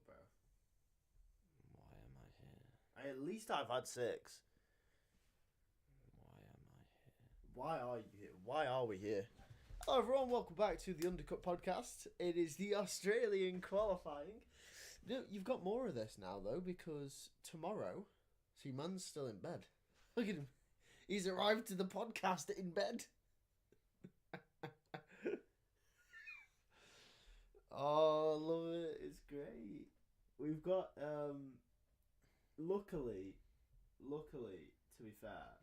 bro. Why am I here? At least I've had 6. Why am I here? Why are you here? Why are we here? Hello everyone, welcome back to the Undercut podcast. It is the Australian qualifying. You've got more of this now though, because tomorrow, see, man's still in bed. Look at him. He's arrived to the podcast in bed. Oh, I love it. It's great. We've got, luckily, to be fair,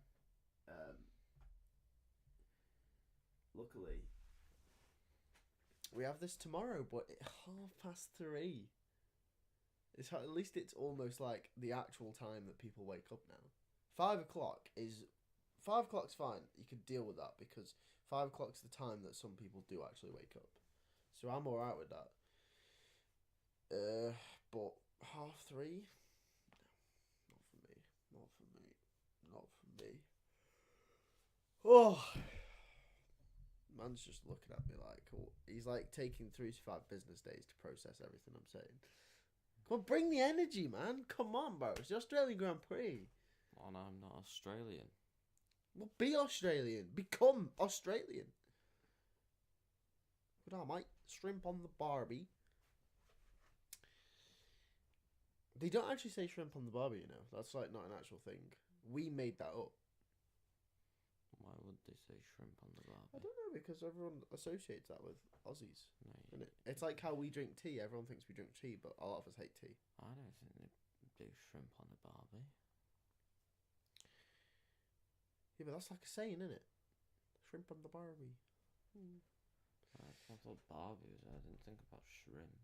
luckily, we have this tomorrow, but at 3:30. At least it's almost like the actual time that people wake up now. 5:00's fine. You could deal with that because 5:00's the time that some people do actually wake up. So I'm alright with that. But 3:30? No, not for me. Not for me. Oh, man's just looking at me like, he's like taking 3 to 5 business days to process everything I'm saying. Come on, bring the energy, man. Come on, bro. It's the Australian Grand Prix. And I'm not Australian. Well, be Australian. Become Australian. Good on, mate. Shrimp on the Barbie. They don't actually say shrimp on the Barbie, you know. That's like not an actual thing. We made that up. Why would they say shrimp on the Barbie? I don't know, because everyone associates that with Aussies. No, It's like how we drink tea. Everyone thinks we drink tea, but a lot of us hate tea. I don't think they do shrimp on the Barbie. Yeah, but that's like a saying, isn't it? Shrimp on the Barbie. I thought Barbie was. I didn't think about shrimp.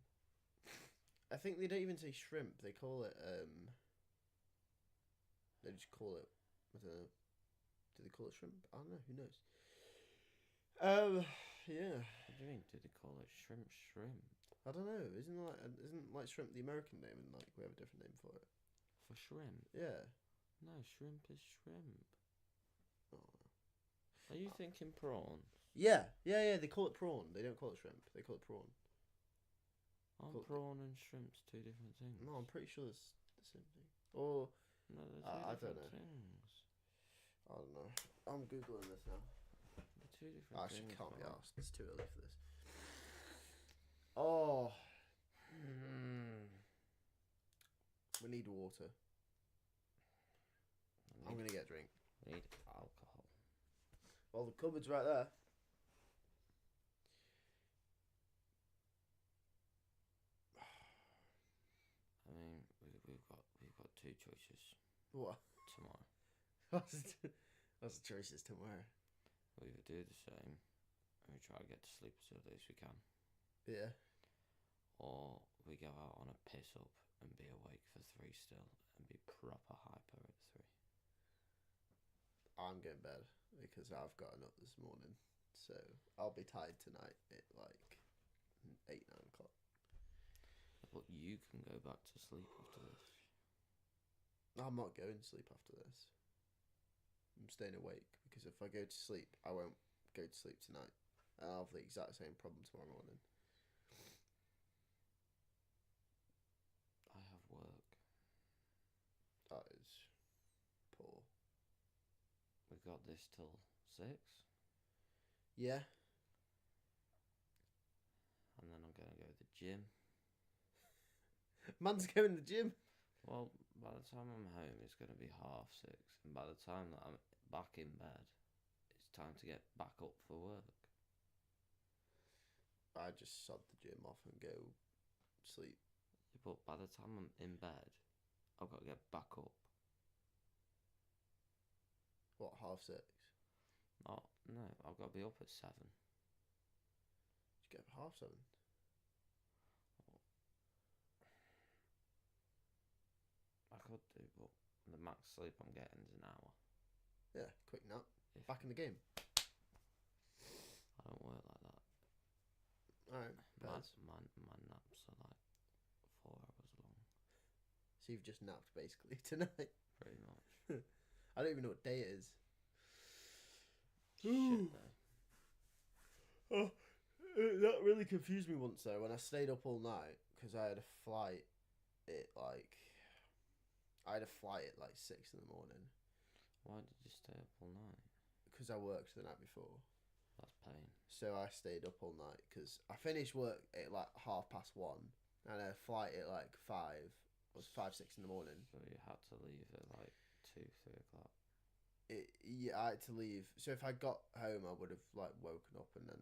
I think they don't even say shrimp. They call it, they just call it, I don't know. Do they call it shrimp? I don't know. Who knows? Yeah. What do you mean? Do they call it shrimp? Shrimp? I don't know. Isn't like shrimp the American name, and like we have a different name for it? For shrimp? Yeah. No, shrimp is shrimp. Oh. Are you thinking prawns? Yeah. They call it prawn. They don't call it shrimp. They call it prawn. Aren't prawn and shrimp's two different things? No, I'm pretty sure it's the same thing. Or No, they're two I don't different know. things. I don't know. I'm googling this now. They're two different I actually things. can't be asked. It's too early for this. Oh. We need water. I'm gonna get a drink. We need alcohol. Well, the cupboard's right there. I mean, we've got two choices What? tomorrow. What's the choices tomorrow? We either do the same, and we try to get to sleep as early as we can, Yeah. or we go out on a piss up and be awake for 3 still, and be proper hyper at 3. I'm going to bed because I've gotten up this morning, so I'll be tired tonight at like 8, 9 o'clock. But you can go back to sleep after this. I'm not going to sleep after this. I'm staying awake because if I go to sleep, I won't go to sleep tonight. And I'll have the exact same problem tomorrow morning. I have work. That is poor. We got this till 6, Yeah. and then I'm gonna go to the gym. Man's going to the gym. Well, by the time I'm home, it's gonna be 6:30, and by the time that I'm back in bed, it's time to get back up for work. I just sod the gym off and go sleep. But by the time I'm in bed, I've got to get back up. What, 6:30? No, I've got to be up at 7. You get up at 7:30. I could do, but the max sleep I'm getting is an hour. Yeah, quick nap. Back in the game. I don't work like that. Alright, my naps are like 4 hours long. So you've just napped basically tonight. Pretty much. I don't even know what day it is. Shit though. Oh, that really confused me once though when I stayed up all night because I had a flight it like I had a flight at like 6 in the morning Why did you stay up all night? because I worked the night before. That's pain. So I stayed up all night because I finished work at like 1:30, and a flight at like 5. It was 5-6 in the morning. So you had to leave at like 2-3 o'clock. Yeah, I had to leave. So if I got home, I would have like woken up and then,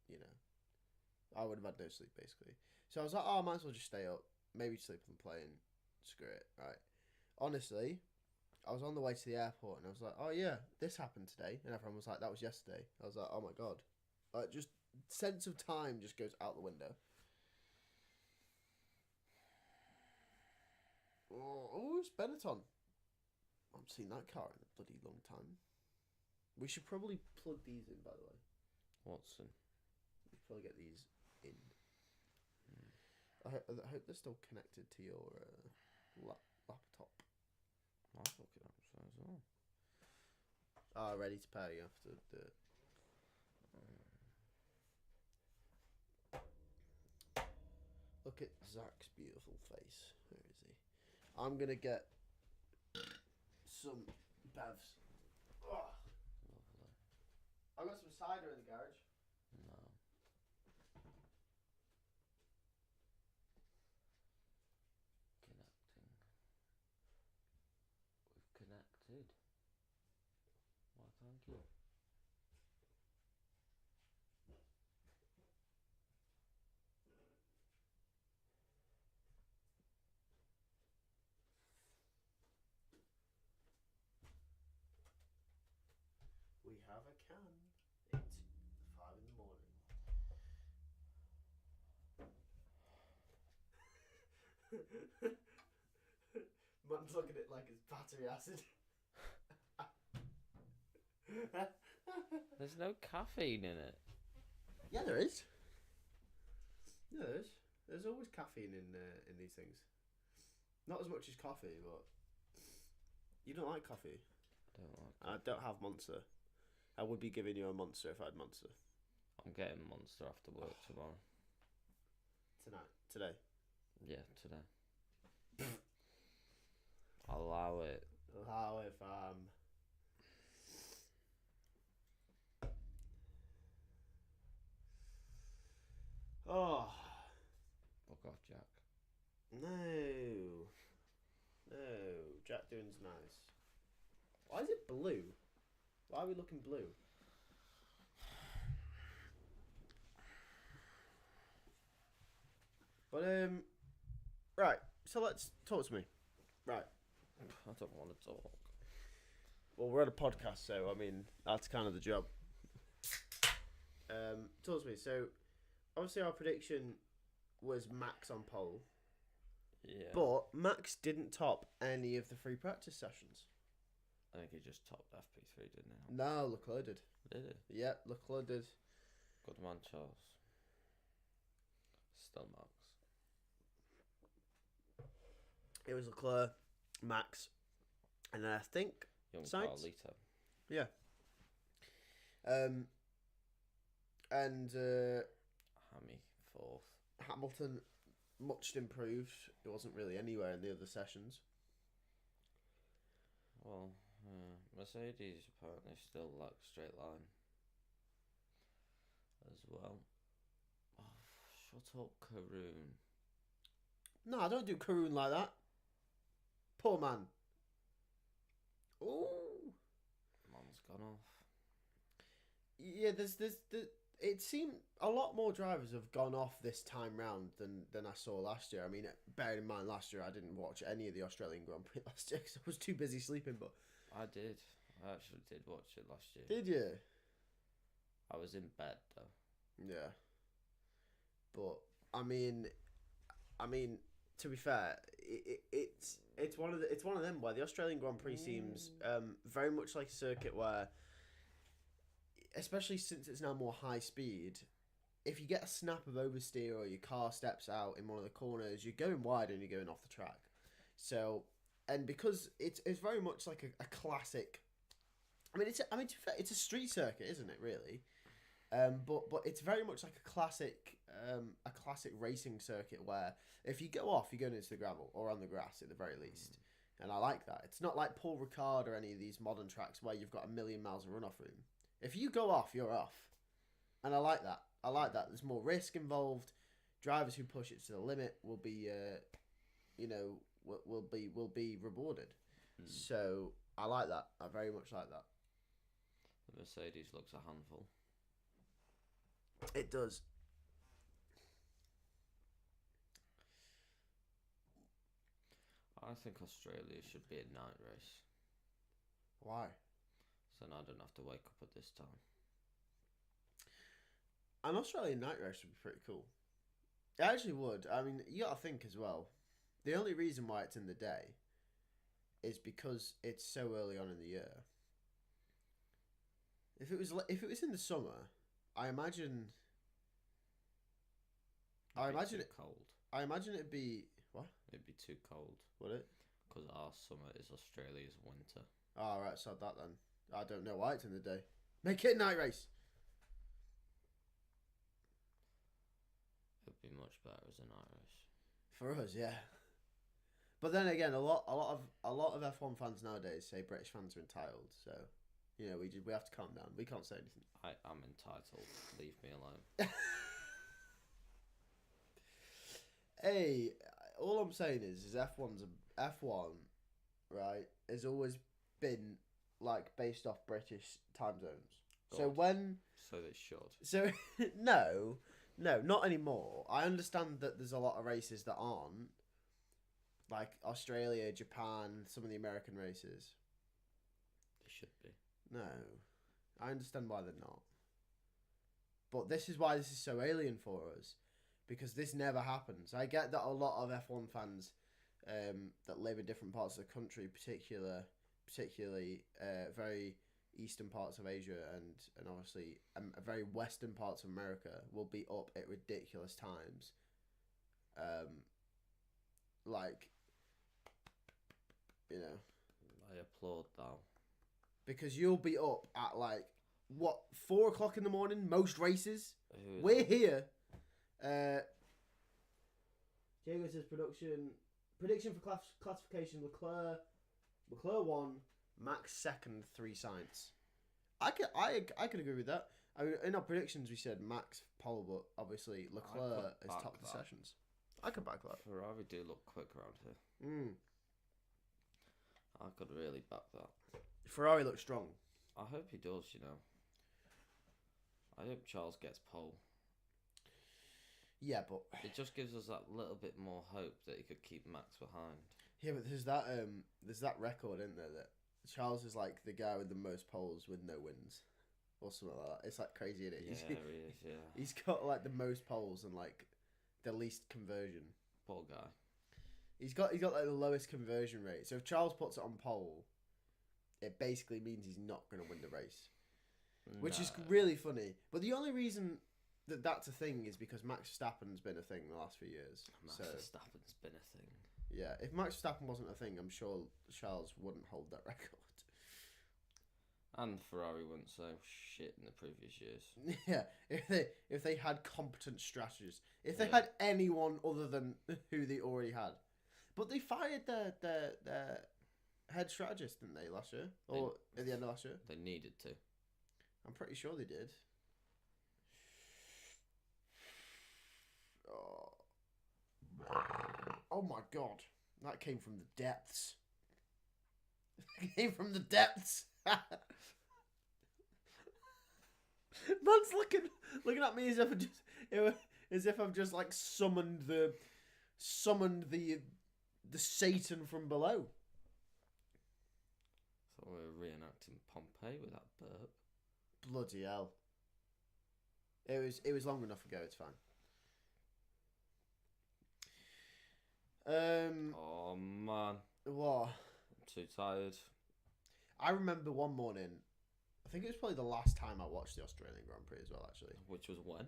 you know, I would have had no sleep basically. So I was like, oh, I might as well just stay up, maybe sleep and play and screw it, right? Honestly, I was on the way to the airport and I was like, oh yeah, this happened today, and everyone was like, that was yesterday. I was like, oh my god, like just sense of time just goes out the window. Oh, it's Benetton. I haven't seen that car in a bloody long time. We should probably plug these in, by the way. Watson. We should probably get these in. I hope they're still connected to your laptop. I'll fucking hope so as well. Ready to pair, you have to do it. Look at Zach's beautiful face. Where is he? I'm going to get some bevs. Oh. Lovely. I got some cider in the garage. No. Connecting. We've connected. Why thank you. We have a can. It's 5 in the morning. Man's looking at it like it's battery acid. There's no caffeine in it. Yeah, there is. Yeah, there is. There's always caffeine in these things. Not as much as coffee, but you don't like coffee. I don't like I don't have Monster. I would be giving you a Monster if I had Monster. I'm getting Monster after work tomorrow. Today. Yeah, today. Allow it. Allow it, Oh. Fuck off, Jack. No. Jack Doohan's nice. Why is it blue? Why are we looking blue? But right. So let's talk to me. Right. I don't want to talk. Well, we're at a podcast, so I mean that's kind of the job. Talk to me. So obviously our prediction was Max on pole. Yeah. But Max didn't top any of the free practice sessions. I think he just topped FP3, didn't he? No, Leclerc did. Did he? Yeah, Leclerc did. Good man, Charles. Still Max. It was Leclerc, Max, and then I think Young Sainz. Carlito. Yeah. And Hammy, fourth. Hamilton, much improved. It wasn't really anywhere in the other sessions. Well, Mercedes apparently still like straight line as well. Oh, shut up, Karoon. No, I don't do Karoon like that. Poor man. Ooh. Man's gone off. Yeah, it seemed a lot more drivers have gone off this time round than I saw last year. I mean, bearing in mind last year I didn't watch any of the Australian Grand Prix last year because I was too busy sleeping. But I did. I actually did watch it last year. Did you? I was in bed though. Yeah. But I mean, to be fair, it's one of them where the Australian Grand Prix seems very much like a circuit where, especially since it's now more high speed, if you get a snap of oversteer or your car steps out in one of the corners, you're going wide and you're going off the track. So, and because it's very much like a classic. I mean, to be fair, it's a street circuit, isn't it? Really, but it's very much like a classic a classic racing circuit where if you go off, you're going into the gravel or on the grass at the very least. And I like that. It's not like Paul Ricard or any of these modern tracks where you've got a million miles of runoff room. If you go off, you're off. And I like that. I like that. There's more risk involved. Drivers who push it to the limit will be, will be rewarded. So I like that. I very much like that. The Mercedes looks a handful. It does. I think Australia should be a night race. Why? So now I don't have to wake up at this time. An Australian night race would be pretty cool. It actually would. I mean, you gotta think as well. The only reason why it's in the day is because it's so early on in the year. If it was in the summer, I imagine it cold. I imagine it'd be what? It'd be too cold. Would it? Because our summer is Australia's winter. Oh, right, so that then. I don't know why it's in the day. Make it a night race. It'd be much better as a night race. For us, yeah. But then again, a lot of F1 fans nowadays say British fans are entitled. So, we have to calm down. We can't say anything. I'm entitled. Leave me alone. Hey, all I'm saying is F1, right, has always been like based off British time zones. God. So they should. So no, not anymore. I understand that there's a lot of races that aren't, like Australia, Japan, some of the American races. They should be. No, I understand why they're not. But this is why this is so alien for us, because this never happens. I get that a lot of F1 fans that live in different parts of the country, particularly very eastern parts of Asia and obviously very western parts of America, will be up at ridiculous times. I applaud that. Because you'll be up at 4 o'clock in the morning, most races. We're here. Diego says prediction for classification: Leclerc 1, Max second, 3 science. I could agree with that. I mean, in our predictions we said Max pole, but obviously Leclerc is top of the sessions. I could back that. Ferrari do look quick around here. I could really back that. Ferrari looks strong. I hope he does, I hope Charles gets pole. Yeah, but it just gives us that little bit more hope that he could keep Max behind. Yeah, but there's that record, isn't there, that Charles is like the guy with the most poles with no wins, or something like that. It's like crazy, isn't it? Yeah, he is. Yeah. He's got like the most poles and like the least conversion. Poor guy. He's got like the lowest conversion rate. So if Charles puts it on pole, it basically means he's not going to win the race, which is really funny. But the only reason that that's a thing is because Max Verstappen's been a thing the last few years. Max Verstappen's been a thing. Yeah, if Max Verstappen wasn't a thing, I'm sure Charles wouldn't hold that record. And Ferrari wouldn't so shit in the previous years. Yeah, if they had competent strategists, if they had anyone other than who they already had, but they fired their head strategist, didn't they, last year or at the end of last year? They needed to. I'm pretty sure they did. Oh my god, that came from the depths. It came from the depths. Man's looking at me as if I've just like summoned the Satan from below. So we're reenacting Pompeii with that burp. Bloody hell! It was long enough ago. It's fine. Oh man. What? I'm too tired. I remember one morning. I think it was probably the last time I watched the Australian Grand Prix as well, actually. Which was when?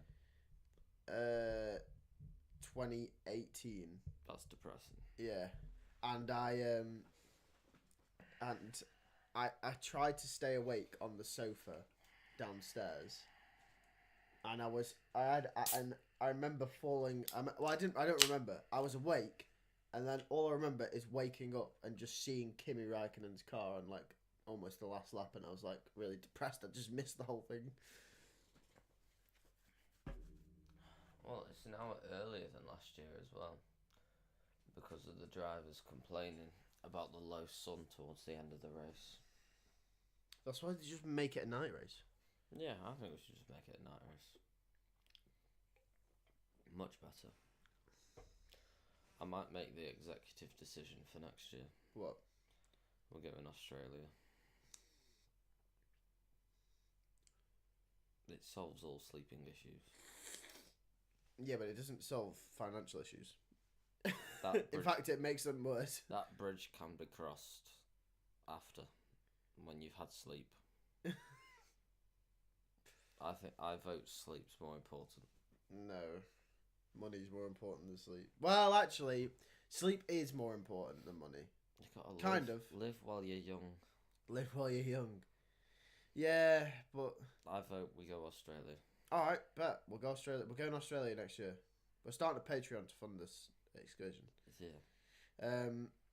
2018. That's depressing. Yeah, and I tried to stay awake on the sofa downstairs, and I remember falling. Well, I didn't. I don't remember. I was awake, and then all I remember is waking up and just seeing Kimi Räikkönen's car on like almost the last lap, and I was like really depressed. I just missed the whole thing. Well, it's an hour earlier than last year as well, because of the drivers complaining about the low sun towards the end of the race. That's why they just make it a night race. Yeah, I think we should just make it a night race. Much better. I might make the executive decision for next year. What? We're going Australia. It solves all sleeping issues. Yeah, but it doesn't solve financial issues. That In fact, it makes them worse. That bridge can be crossed after, when you've had sleep. I vote sleep's more important. No, money's more important than sleep. Well, actually, sleep is more important than money. You gotta Kind of. live while you're young. Live while you're young. Yeah, but I vote we go Australia. all right, bet we'll go Australia. We're going to Australia next year. We're starting a Patreon to fund this excursion. Yeah.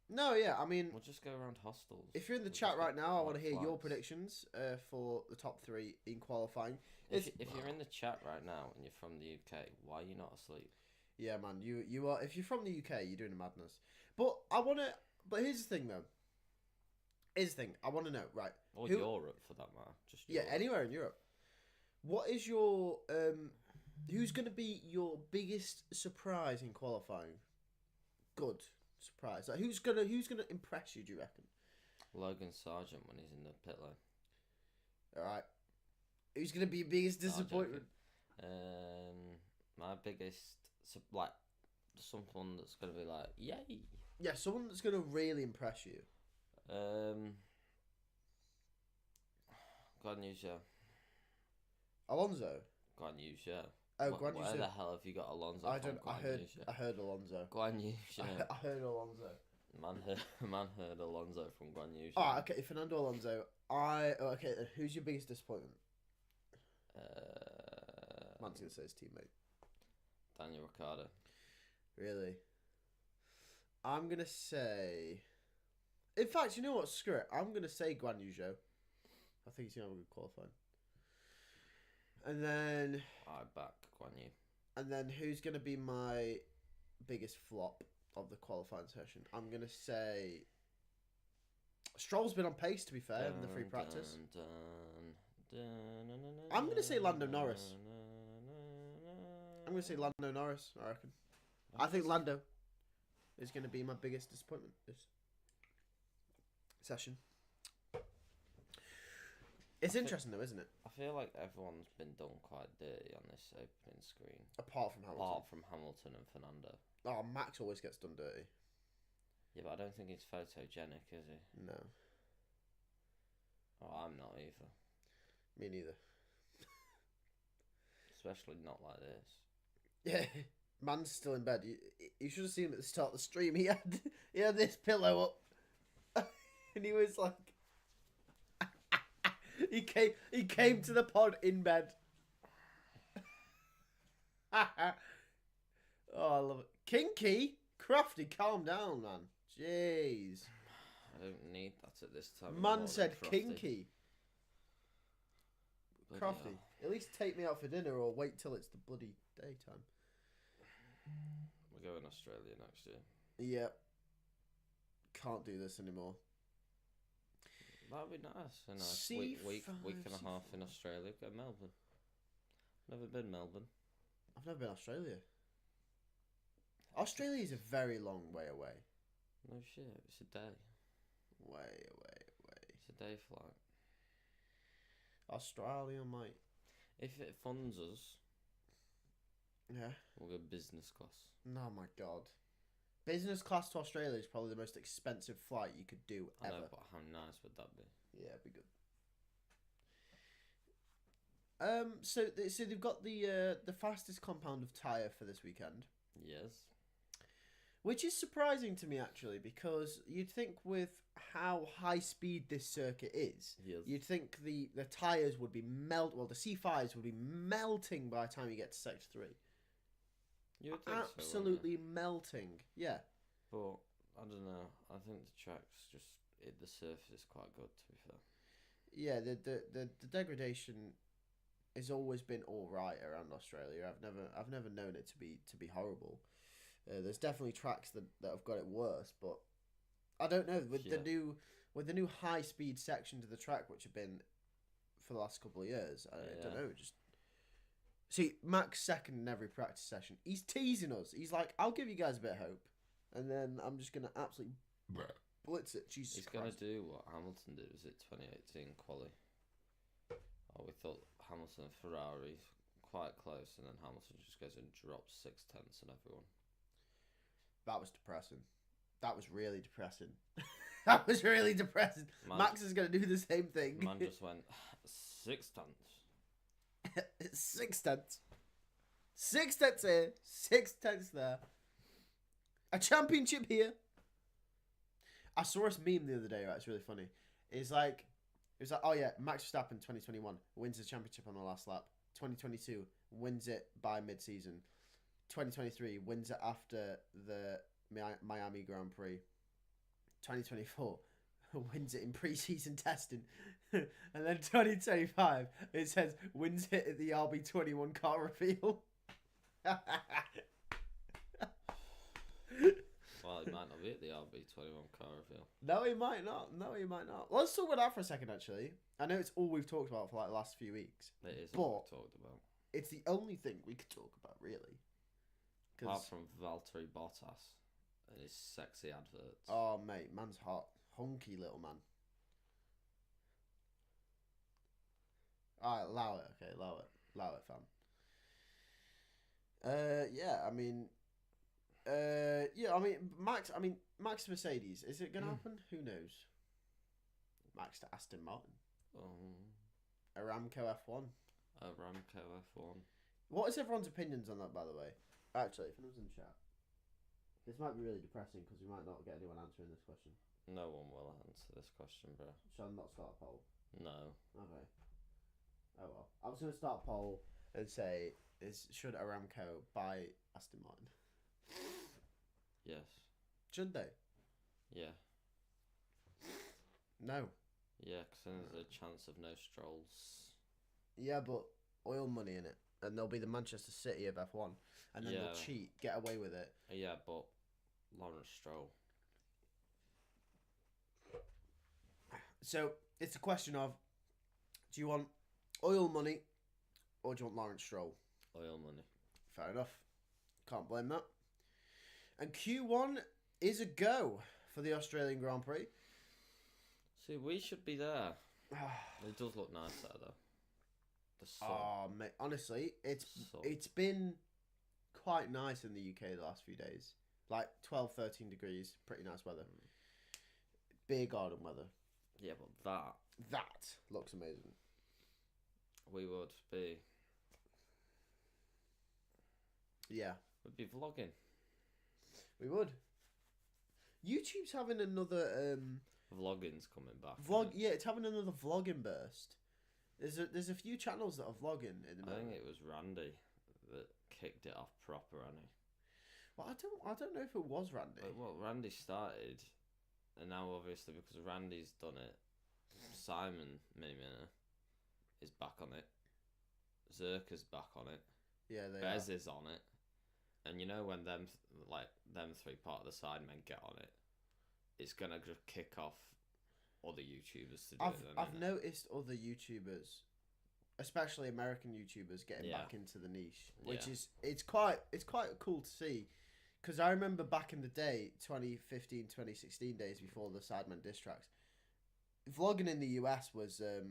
No, yeah, I mean, We'll just go around hostels. if you're in the We'll chat just right get now, I want to hear your flights. predictions for the top 3 in qualifying. If you're in the chat right now and you're from the UK, why are you not asleep? Yeah, man, you are. If you're from the UK, you're doing a madness. But I want to. But here's the thing, though. Here's the thing. I want to know, right? Or Who- Europe, for that matter. Just Yeah, Europe. anywhere in Europe. What is your who's going to be your biggest surprise in qualifying? Good surprise. Like, who's gonna impress you? Do you reckon? Logan Sargent when he's in the pit lane. All right. Who's gonna be your biggest No, I'm disappointment? joking. My biggest someone that's gonna be like, yay. Yeah, someone that's gonna really impress you. Guan Yu Zhou. Alonso. Guan Yu Zhou. Oh, Wh- Guan Yu Where Zhou. the hell have you got Alonso I from? don't. I heard Alonso. Guan Yu Zhou. I heard Alonso. Man heard Alonso from Guan Yu Zhou. Oh, okay. Fernando Alonso. Okay. Then who's your biggest disappointment? Man's gonna say his teammate. Daniel Ricciardo. Really? I'm gonna say. In fact, you know what? Screw it. I'm gonna say Guan Yu Zhou. I think he's gonna have a good qualifying. And then, I back Guan Yu. who's gonna be my biggest flop of the qualifying session? I'm gonna say. Stroll's been on pace, to be fair, in the free practice. I'm gonna say Lando Norris. I'm gonna say Lando Norris. I reckon. I think Lando is gonna be my biggest disappointment this session. It's interesting though, isn't it? I feel like everyone's been done quite dirty on this opening screen. Apart from Hamilton. Apart from Hamilton and Fernando. Oh, Max always gets done dirty. Yeah, but I don't think he's photogenic, is he? No, Oh, I'm not either. me neither. Especially not like this. Yeah, man's still in bed. You should have seen him at the start of the stream. He had this pillow up, and he was like, he came to the pod in bed. Oh, I love it. Kinky, Crafty, calm down, man. Jeez. I don't need that at this time. of the Man morning, said Crofty. kinky. Bloody Crafty. hell. At least take me out for dinner or wait till it's the bloody daytime. We're going Australia next year. Yep. Can't do this anymore. That'd be nice. A nice week and a half in C5. Australia. Go Melbourne. Never been Melbourne. I've never been to Australia. Australia is a very long way away. No shit. It's a day. Way away. It's a day flight. Australia, mate. If it funds us, Yeah. we'll go business class. Oh my god. Business class to Australia is probably the most expensive flight you could do I ever. know, but how nice would that be? Yeah, it'd be good. So they've got the fastest compound of tyre for this weekend, Yes. which is surprising to me actually, because you'd think with how high speed this circuit is, Yes. you'd think the tyres would be the C5s would be melting by the time you get to sector 3. You would think absolutely melting. Yeah. But I don't know. I think the track's just the surface is quite good. To be fair. Yeah, the degradation has always been all right around Australia. I've never known it to be horrible. There's definitely tracks that have got it worse, but I don't know with the new high speed sections of the track which have been for the last couple of years. I don't know. Just see Max second in every practice session. He's teasing us. He's like, "I'll give you guys a bit of hope," and then I'm just gonna absolutely blitz it. Jesus He's Christ. gonna do what Hamilton did. Was it 2018 quali? Oh, we thought Hamilton and Ferrari quite close, and then Hamilton just goes and drops 6/10 on everyone. That was depressing. That was really depressing. That was really depressing. Max is going to do the same thing. Man just went 6/10. 6/10. 6/10 here. 6/10 there. A championship here. I saw this meme the other day, right? It's really funny. It was like, oh yeah, Max Verstappen 2021 wins the championship on the last lap. 2022 wins it by mid-season. 2023 wins it after the Miami Grand Prix. 2024 wins it in pre-season testing. And then 2025 it says wins it at the RB21 car reveal. Well, it might not be at the RB21 car reveal. No, he might not. Let's talk about that for a second, actually. I know it's all we've talked about for like the last few weeks. It is all we've talked about. It's the only thing we could talk about, really. Apart from Valtteri Bottas and his sexy adverts. Oh, mate, man's hot. Hunky little man. Alright, allow it. Okay, allow it, fam. Max Mercedes. Is it going to happen? Who knows? Max to Aston Martin. Aramco F1. Aramco F1. What is everyone's opinions on that, by the way? Actually, if anyone's in chat. This might be really depressing because we might not get anyone answering this question. No one will answer this question, bro. Shall I not start a poll? No. Okay. Oh well. I was going to start a poll and say, should Aramco buy Aston Martin? Yes. Should they? Yeah. No. Yeah, because then there's a chance of no Strolls. Yeah, but oil money in it. And they'll be the Manchester City of F1. And then they'll cheat, get away with it. Yeah, but Lawrence Stroll. So, it's a question of, do you want oil money or do you want Lawrence Stroll? Oil money. Fair enough. Can't blame that. And Q1 is a go for the Australian Grand Prix. See, we should be there. It does look nice there, though. The sun. Oh, mate, honestly, it's been quite nice in the UK the last few days. Like 12, 13 degrees. Pretty nice weather. Beer garden weather. Yeah, but that looks amazing. We would be. Yeah. We'd be vlogging. We would. YouTube's having another Vlogging's coming back. Yeah, it's having another vlogging burst. There's a few channels that are vlogging in the moment. I think it was Randy that kicked it off proper, Annie. Well, I don't know if it was Randy. Well, Randy started, and now obviously because Randy's done it, Simon Minimina is back on it. Zerka's back on it. Yeah, Bez is on it. And you know when them three part of the Sidemen get on it, it's gonna just kick off other YouTubers to do it. I've noticed other YouTubers, especially American YouTubers, getting back into the niche, which is it's quite cool to see. Because I remember back in the day, 2015, 2016 days before the Sidemen diss tracks, vlogging in the US was the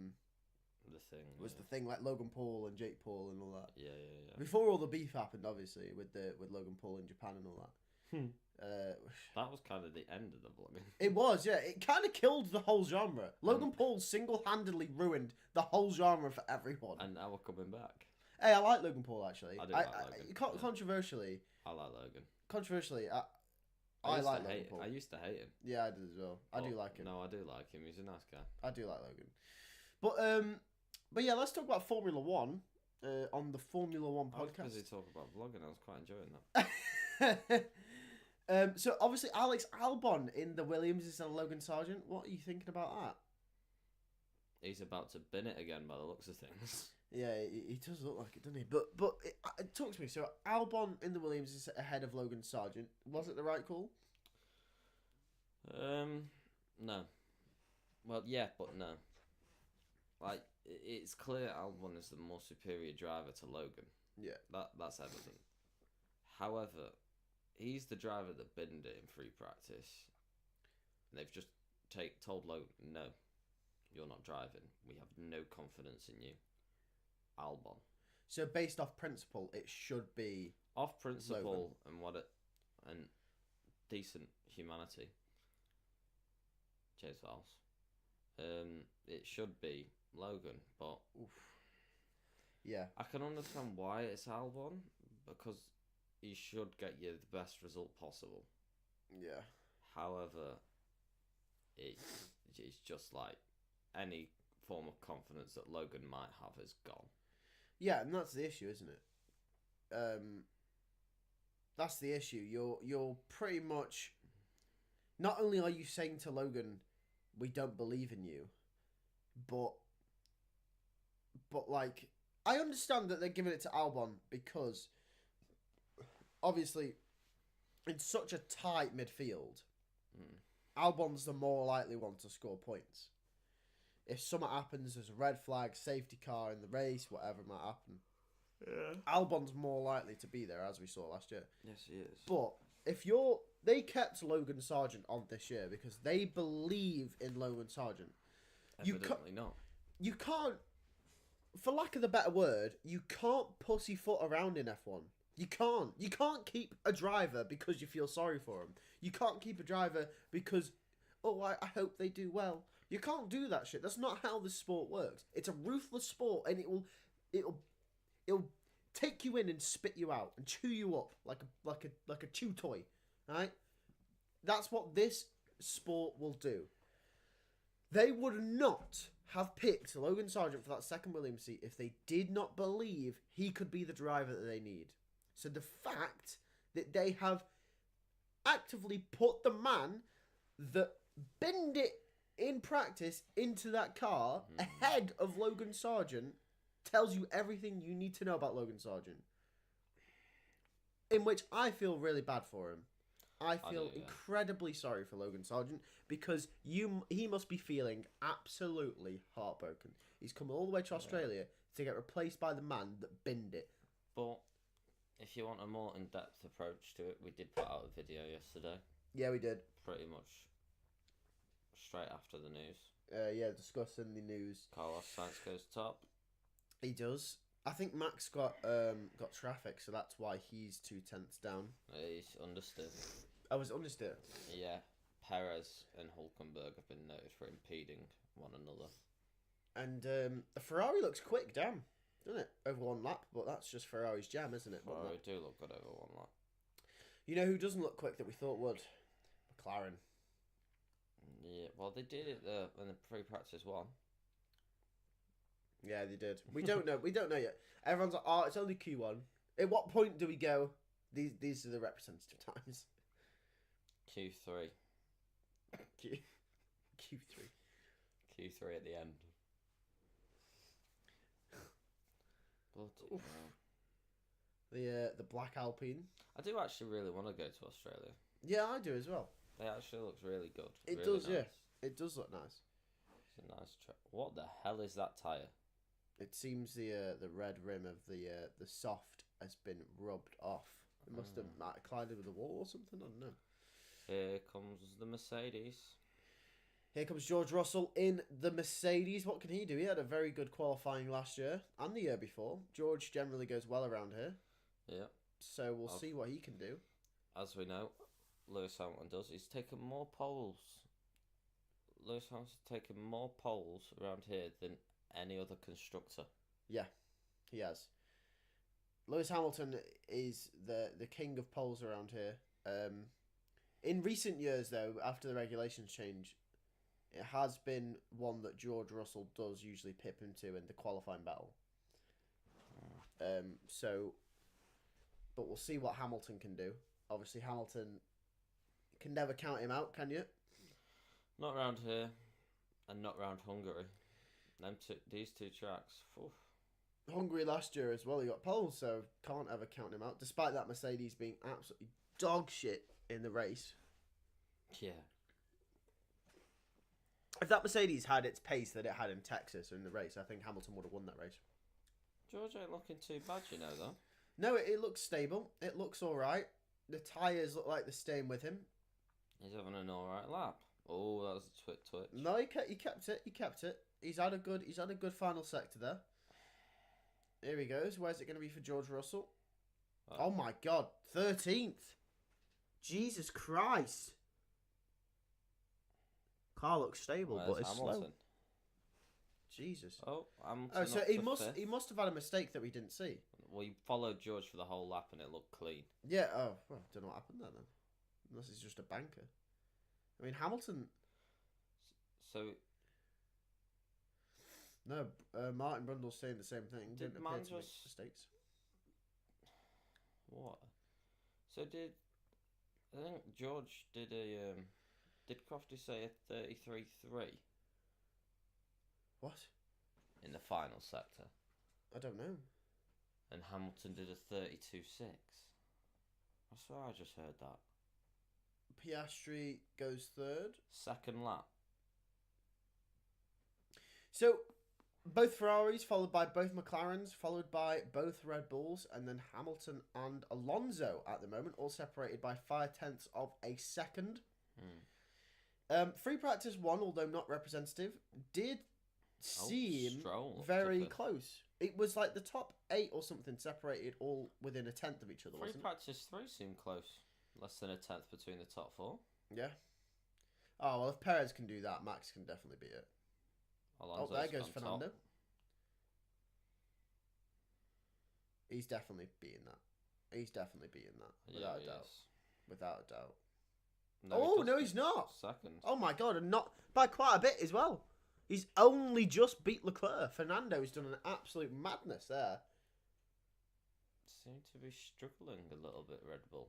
thing, like Logan Paul and Jake Paul and all that. Yeah. Before all the beef happened, obviously, with Logan Paul in Japan and all that. That was kind of the end of the vlogging. It was, yeah. It kind of killed the whole genre. Logan Paul single-handedly ruined the whole genre for everyone. And now we're coming back. Hey, I like Logan Paul, actually. I do like Logan. Controversially. I like Logan. Controversially, I like Logan Paul. I used to hate him. Yeah, I did as well. I do like him. No, I do like him. He's a nice guy. I do like Logan. But yeah, let's talk about Formula 1. on the Formula One I was podcast. busy talking about vlogging. I was quite enjoying that. So obviously Alex Albon in the Williams instead of Logan Sargent. What are you thinking about that? He's about to bin it again by the looks of things. Yeah, he does look like it, doesn't he? But it talk to me. So Albon in the Williams is ahead of Logan Sargent. Was it the right call? No. Well, yeah, but no. Like, it's clear Albon is the more superior driver to Logan. Yeah. That's evident. However, he's the driver that binned it in free practice. And they've just told Logan, no, you're not driving. We have no confidence in you. Albon. So based off principle, it should be off principle Logan. and decent humanity. Chase Valls. It should be Logan, but yeah, I can understand why it's Albon because he should get you the best result possible. Yeah. However, it's just like any form of confidence that Logan might have is gone. Yeah, and that's the issue, isn't it? That's the issue. You're pretty much. Not only are you saying to Logan, "We don't believe in you," but like I understand that they're giving it to Albon because obviously in such a tight midfield, Albon's the more likely one to score points. If something happens, there's a red flag, safety car in the race, whatever might happen. Yeah. Albon's more likely to be there, as we saw last year. Yes, he is. But if they kept Logan Sargent on this year because they believe in Logan Sargent. Evidently not. You can't, for lack of the better word, you can't pussyfoot around in F1. You can't. You can't keep a driver because you feel sorry for him. You can't keep a driver because, I hope they do well. You can't do that shit. That's not how this sport works. It's a ruthless sport, and it'll take you in and spit you out and chew you up like a chew toy. Right? That's what this sport will do. They would not have picked Logan Sargent for that second Williams seat if they did not believe he could be the driver that they need. So the fact that they have actively put the man that binned it in practice into that car ahead of Logan Sargent tells you everything you need to know about Logan Sargent. In which I feel really bad for him. I feel incredibly sorry for Logan Sargent because he must be feeling absolutely heartbroken. He's come all the way to Australia to get replaced by the man that binned it. But if you want a more in-depth approach to it, we did put out a video yesterday. Yeah, we did. Pretty much straight after the news. Yeah, discussing the news. Carlos Sainz goes top. He does. I think Max got traffic, so that's why he's 2/10 down. He's understood. I was understood. Yeah, Perez and Hulkenberg have been noted for impeding one another. And the Ferrari looks quick, damn, doesn't it? Over one lap, but that's just Ferrari's jam, isn't it? Ferrari do look good over one lap. You know who doesn't look quick that we thought would? McLaren. Yeah, well, they did it in the pre-practice one. Yeah, they did. We don't know. We don't know yet. Everyone's like, "Oh, it's only Q1." At what point do we go? These are the representative times. Q3. Q3. Q3 at the end. Bloody hell. The Black Alpine. I do actually really want to go to Australia. Yeah, I do as well. It actually looks really good. It really does, nice. yeah. It does look nice. It's a nice track. What the hell is that tyre? It seems the red rim of the soft has been rubbed off. It must have collided with the wall or something. I don't know. Here comes the Mercedes. Here comes George Russell in the Mercedes. What can he do? He had a very good qualifying last year and the year before. George generally goes well around here. Yeah. So we'll see what he can do. As we know, Lewis Hamilton does. He's taken more poles. Lewis Hamilton's taken more poles around here than any other constructor. Yeah, he has. Lewis Hamilton is the king of poles around here. In recent years, though, after the regulations change, it has been one that George Russell does usually pip him to in the qualifying battle. But we'll see what Hamilton can do. Obviously, Hamilton can never count him out, can you? Not round here, and not round Hungary. These two tracks. Oof. Hungary last year as well, he got pole, so can't ever count him out. Despite that Mercedes being absolutely dog shit in the race. Yeah. If that Mercedes had its pace that it had in Texas in the race, I think Hamilton would have won that race. George ain't looking too bad, you know, though. No, it looks stable. It looks all right. The tyres look like they're staying with him. He's having an all right lap. Oh, that was a twitch. No, he kept it. He kept it. He's had a good final sector there. Here he goes. Where's it going to be for George Russell? Oh my God, 13th. Jesus Christ. Car looks stable, but it's Hamilton? slow. Jesus. Oh, Hamilton. Oh, so he must have had a mistake that we didn't see. Well, he followed George for the whole lap and it looked clean. Yeah. Oh, well, don't know what happened there then. Unless it's just a banker. I mean, Hamilton. So. No, Martin Brundle's saying the same thing. Didn't appear to make mistakes. What? So I think George did a did Crofty say a 33.3? What? In the final sector. I don't know. And Hamilton did a 32.6. I swear I just heard that. Piastri goes third. Second lap. So, both Ferraris, followed by both McLarens, followed by both Red Bulls, and then Hamilton and Alonso at the moment, all separated by 0.5 of a second. Free practice 1, although not representative, did seem very close. It was like the top 8 or something separated all within a tenth of each other, wasn't it? Free practice 3 seemed close. Less than a tenth between the top 4. Yeah. Oh, well, if Perez can do that, Max can definitely beat it. Alonso's there goes Fernando. Top. He's definitely beating that. Without a doubt. Without a doubt. No, he's not. Second. Oh my God, and not by quite a bit as well. He's only just beat Leclerc. Fernando's done an absolute madness there. Seem to be struggling a little bit, Red Bull.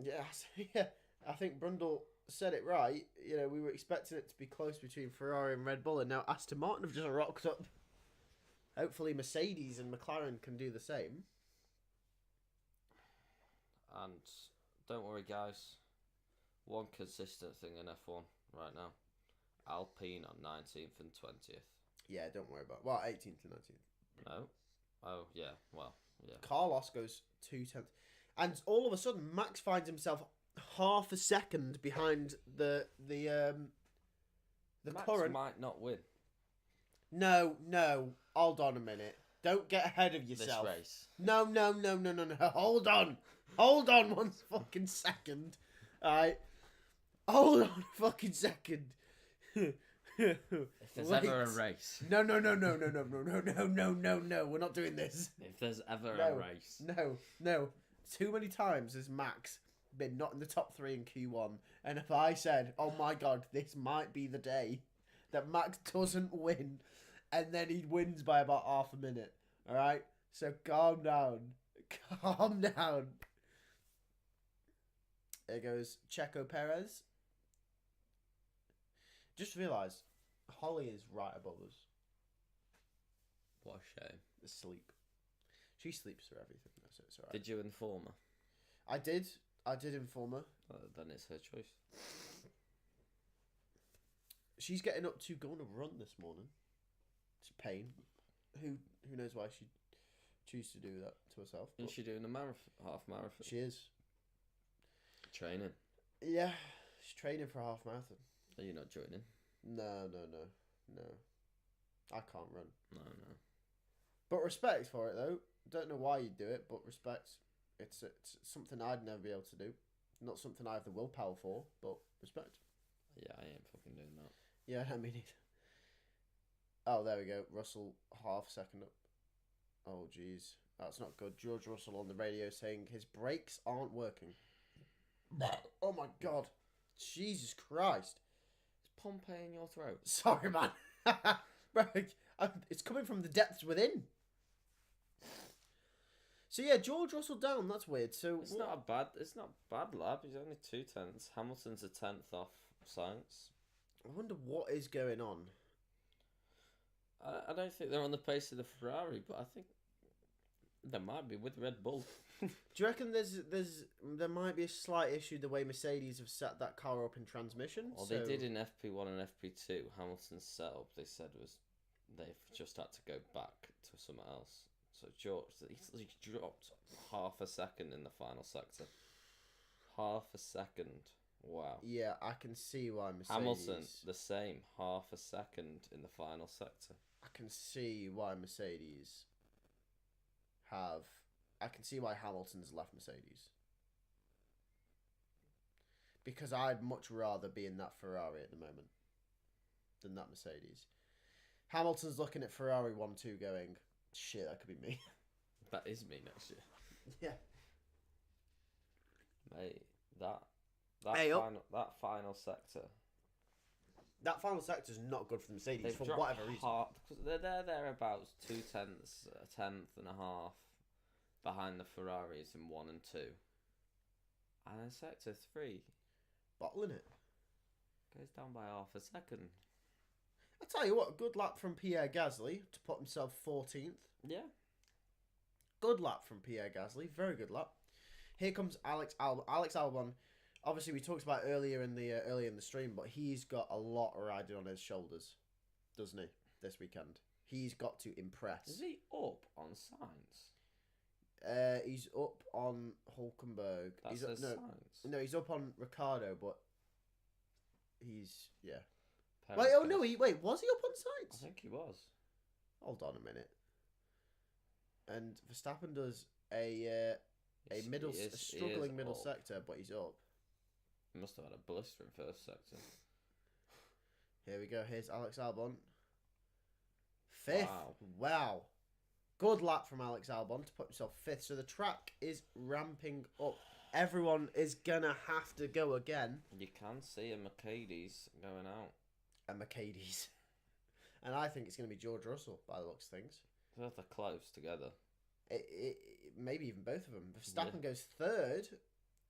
Yeah, I think Brundle said it right. You know, we were expecting it to be close between Ferrari and Red Bull, and now Aston Martin have just rocked up. Hopefully Mercedes and McLaren can do the same. And don't worry, guys. One consistent thing in F1 right now. Alpine on 19th and 20th. Yeah, don't worry about it. Well, 18th and 19th. No? Oh, yeah. Well, yeah. Carlos goes 2/10. And all of a sudden, Max finds himself half a second behind the Max current. Might not win. No. Hold on a minute. Don't get ahead of yourself. This race. No. Hold on one fucking second. Alright. Hold on a fucking second. If there's ever a race. No. We're not doing this. If there's ever a race. No. Too many times has Max been not in the top 3 in Q1. And if I said, oh my God, this might be the day that Max doesn't win, and then he wins by about half a minute. Alright? So calm down. There goes Checo Perez. Just realised, Holly is right above us. What a shame. Sleep. She sleeps through everything, so it's alright. Did you inform her? I did inform her. Then it's her choice. She's getting up to go on a run this morning. It's a pain. Who knows why she'd choose to do that to herself. Is she doing a half marathon? She is. Training? Yeah, she's training for a half marathon. Are you not joining? No. I can't run. No. But respect for it, though. Don't know why you'd do it, but respect. It's something I'd never be able to do. Not something I have the willpower for, but respect. Yeah, I ain't fucking doing that. Yeah, I mean it. Oh, there we go. Russell, half second up. Oh, jeez. That's not good. George Russell on the radio saying his brakes aren't working. Oh, my God. Jesus Christ. Is Pompey in your throat? Sorry, man. Bro, It's coming from the depths within. So yeah, George Russell down. That's weird. So It's not a bad lap. He's only 2/10. Hamilton's a 10th off science. I wonder what is going on. I don't think they're on the pace of the Ferrari, but I think there might be with Red Bull. Do you reckon there might be a slight issue the way Mercedes have set that car up in transmission? Well, they did in FP1 and FP2. Hamilton's setup, they said, was they've just had to go back to something else. So George, he dropped half a second in the final sector. Half a second. Wow. Yeah, I can see why Mercedes... Hamilton, the same. Half a second in the final sector. I can see why Mercedes have... I can see why Hamilton's left Mercedes. Because I'd much rather be in that Ferrari at the moment than that Mercedes. Hamilton's looking at Ferrari 1-2 going, shit, that could be me. That is me next year. Yeah. Mate, that final sector. That final sector's not good for the Mercedes for whatever reason. Because they're thereabouts 2/10, a tenth and a half behind the Ferraris in 1 and 2. And then sector 3 bottling it goes down by half a second. I tell you what, good lap from Pierre Gasly to put himself 14th. Yeah. Good lap from Pierre Gasly. Very good lap. Here comes Alex Albon. Alex Albon, obviously we talked about earlier in the stream, but he's got a lot riding on his shoulders, doesn't he? This weekend, he's got to impress. Is he up on Sainz? He's up on Hulkenberg. That says Sainz. No, he's up on Ricardo, but he's Perez Wait, oh no, wait, was he up on Sainz? I think he was. Hold on a minute. And Verstappen does a struggling middle sector, but he's up. He must have had a blister in first sector. Here we go. Here's Alex Albon. 5th. Wow. Good lap from Alex Albon to put himself 5th. So the track is ramping up. Everyone is gonna have to go again. You can see a Mercedes going out. A Mercedes. And I think it's going to be George Russell by the looks of things. They're close together. Maybe even both of them. Verstappen goes 3rd.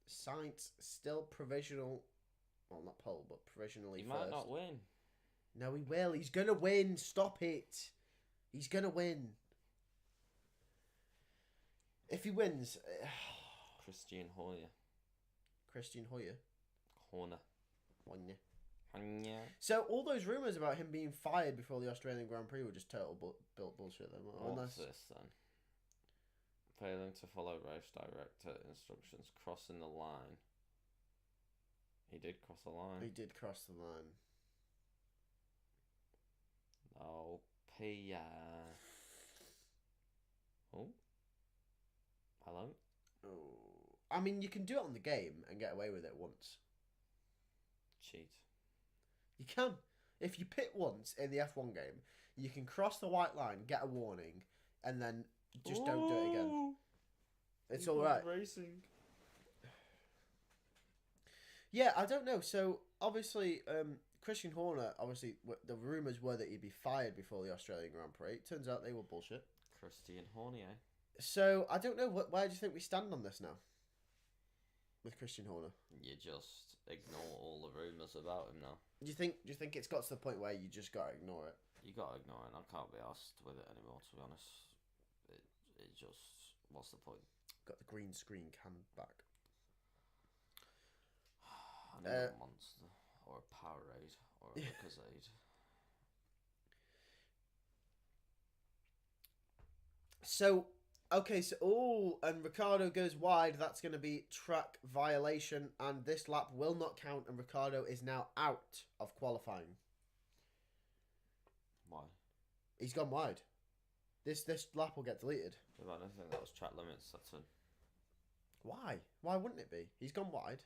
Sainz still provisional. Well, not pole, but provisionally He first. might not win. No, he will. He's going to win. Stop it. He's going to win. If he wins... Christian Horner. So all those rumours about him being fired before the Australian Grand Prix were just total bullshit then. What's this then? Failing to follow race director instructions, crossing the line. He did cross the line. He did cross the line. Oh, Pierre. Oh. Hello? Oh. I mean, you can do it on the game and get away with it once. Cheat. You can. If you pit once in the F1 game, you can cross the white line, get a warning, and then just don't do it again. It's all right. Racing. Yeah, I don't know. So, obviously, Christian Horner, obviously, the rumours were that he'd be fired before the Australian Grand Prix. Turns out they were bullshit. Christian Horner. So, I don't know. Where do you think we stand on this now? With Christian Horner? You just ignore all the rumours about him now. Do you think it's got to the point where you just got to ignore it? You got to ignore it. I can't be asked with it anymore, to be honest. It just... What's the point? Got the green screen cam back. I need a monster. Or a Powerade. Or a Lucozade. So... Okay, so, and Ricardo goes wide. That's going to be track violation, and this lap will not count, and Ricardo is now out of qualifying. Why? He's gone wide. This lap will get deleted. I don't think that was track limits, that's it. Why? Why wouldn't it be? He's gone wide.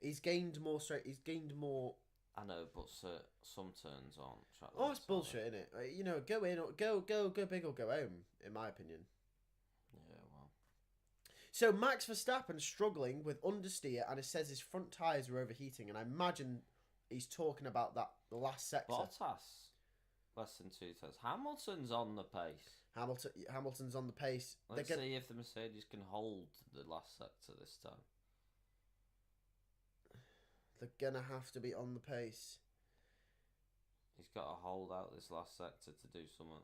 He's gained more straight. He's gained more. I know, but some turns aren't track limits. Oh, it's bullshit, isn't it? You know, go in or go big or go home. In my opinion. Yeah, well. So Max Verstappen struggling with understeer, and it says his front tyres are overheating, and I imagine he's talking about that the last sector. Bottas. less than 2 tenths. Hamilton's on the pace. Hamilton's on the pace. Let's see if the Mercedes can hold the last sector this time. They're gonna have to be on the pace. He's got to hold out this last sector to do something.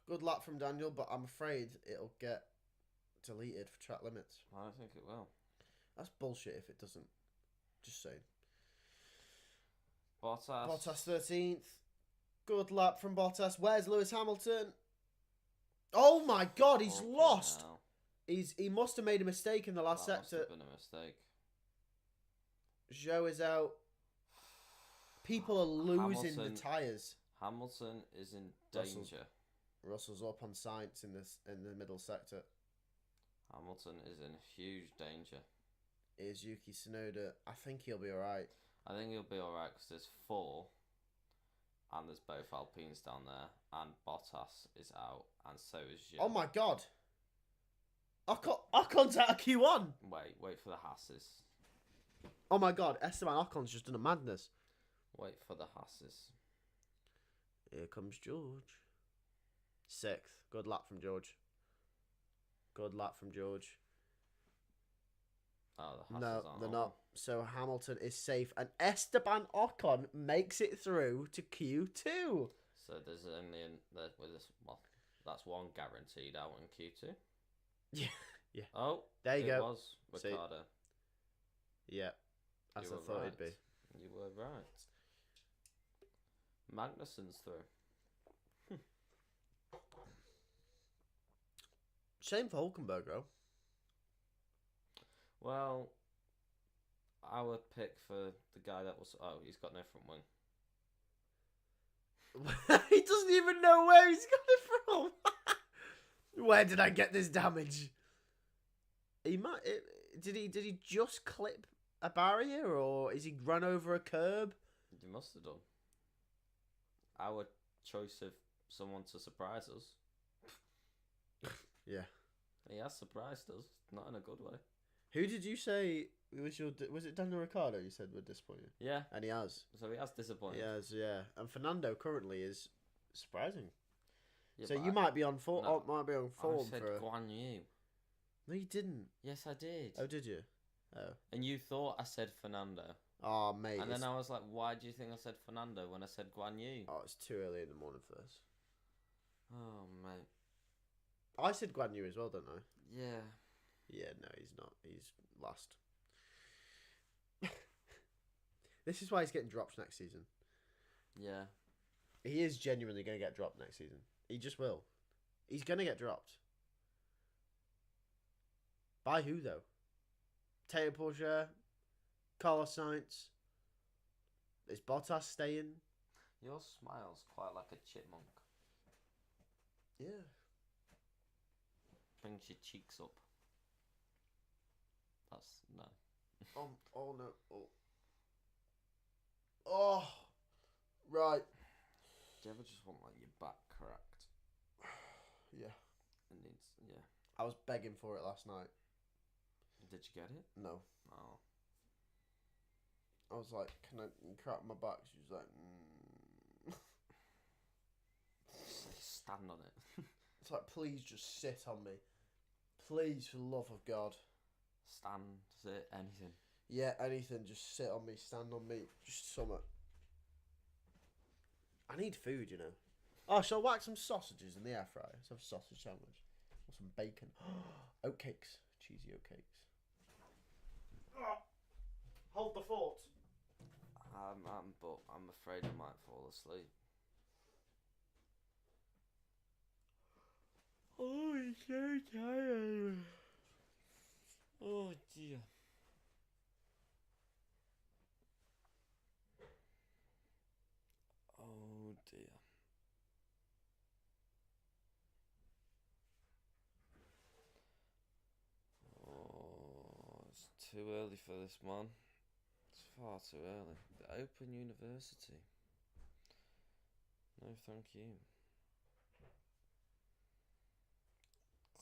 Good luck from Daniel, but I'm afraid it'll get deleted for track limits. I don't think it will. That's bullshit if it doesn't. Just saying. Bottas 13th. Good lap from Bottas. Where's Lewis Hamilton? Oh my God, he's lost. Hell. He must have made a mistake in the last sector. Must have been a mistake. Zhou is out. People are losing the tyres. Hamilton is in danger. Russell's up on Sainz in the middle sector. Hamilton is in huge danger. Is Yuki Tsunoda. I think he'll be alright. I think he'll be alright because there's 4. And there's both Alpines down there. And Bottas is out. And so is Zhou. Oh my God. Ocon's out of Q1. Wait for the Hasses. Oh my God. Esteban Ocon's just done a madness. Wait for the Hasses. Here comes George. 6th. Good lap from George. Good lap from George. Oh, the Hasses No, aren't they're on. not. So Hamilton is safe. And Esteban Ocon makes it through to Q2. So there's only that's one guaranteed out in Q2. Yeah. Oh, there you it go. was Ricciardo. Yeah. As I thought it'd be. You were right. Magnussen's through. Shame for Hulkenberg, though. Well, I would pick for the guy that was... Oh, he's got no front wing. He doesn't even know where he's got it from. Where did I get this damage? He might. Did he just clip a barrier, or is he run over a curb? He must have done. Our choice of someone to surprise us. Yeah. He has surprised us, not in a good way. Who did you say was it Daniel Ricciardo you said would disappoint you? Yeah. And he has. So he has disappointed. He has, yeah. And Fernando currently is surprising. Yeah, so you might be on form. No, might be on form I said for. Guan Yu. No, you didn't. Yes, I did. Oh, did you? Oh. And you thought I said Fernando. Oh, mate. And then I was like, why do you think I said Fernando when I said Guan Yu? Oh, it's too early in the morning for this. Oh, mate. I said Guan Yu as well, don't I? Yeah. Yeah, no, he's not. He's last. This is why he's getting dropped next season. Yeah. He is genuinely going to get dropped next season. He just will. He's going to get dropped. By who, though? Teo Pourchaire? Carlos Sainz? Is Bottas staying? Your smile's quite like a chipmunk. Yeah. Brings your cheeks up. That's... no. Oh, no. Oh. Right. Do you ever just want, like, your back cracked? Yeah. It needs... yeah. I was begging for it last night. Did you get it? No. Oh. I was like, can I crack my back? She was like, Stand on it. It's like, please just sit on me. Please, for the love of God. Stand, sit, anything. Yeah, anything. Just sit on me, stand on me. Just something. I need food, you know. Oh, shall I whack some sausages in the air fryer? Let's have a sausage sandwich. Or some bacon. Oatcakes. Cheesy oatcakes. Hold the fort. But I'm afraid I might fall asleep. Oh, I'm so tired. Oh dear. Oh dear. Oh, it's too early for this, man. It's far too early. The Open University. No, thank you.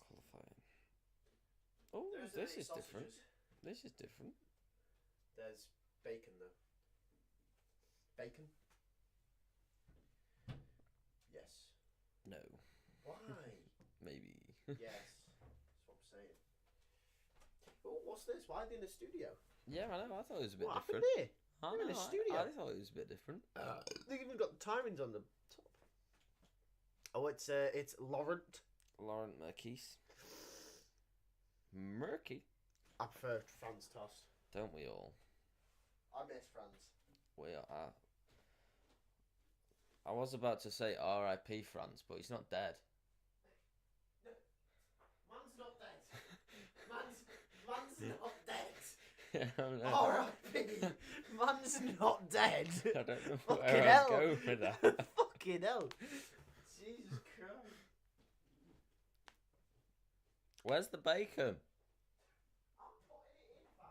Qualifying. Oh, this is different. This is different. There's bacon, though. Bacon? No. Why? Maybe. Yes, that's what I'm saying. Oh, what's this? Why are they in the studio? Yeah, I know. I thought it was a bit What different. happened here? I They're in know. a studio. I thought it was a bit different. They've even got the timings on the top. Oh, it's Laurent. Laurent Merkis. Murky. I prefer France toast. Don't we all? I miss France. We are. I was about to say R.I.P. France, but he's not dead. No, man's not dead. Man's not dead. Yeah, R.I.P. Man's not dead. I don't know Fucking where hell. I was going with that. Fucking hell. Jesus Christ. Where's the bacon? I'm putting it in, fam.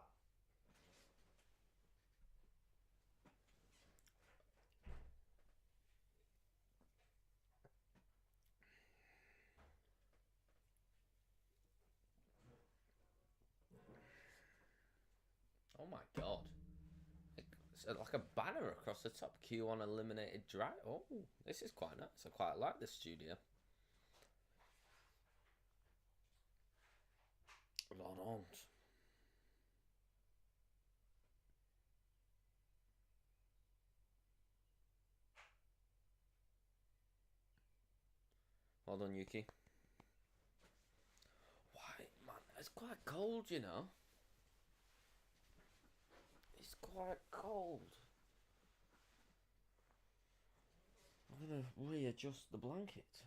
Oh my god. It's like a banner across the top. Q1 eliminated dry. Oh, this is quite nice. I quite like this studio. Laurent. Well done, Yuki. Why, man? It's quite cold, you know. It's quite cold. I'm gonna readjust the blanket.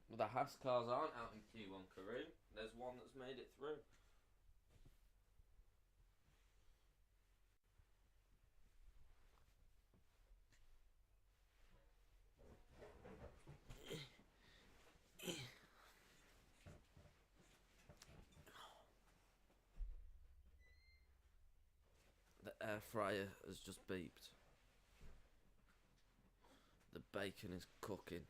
Well, the Haas cars aren't out in Q1, Kareem. There's one that's made it through. The air fryer has just beeped. The bacon is cooking.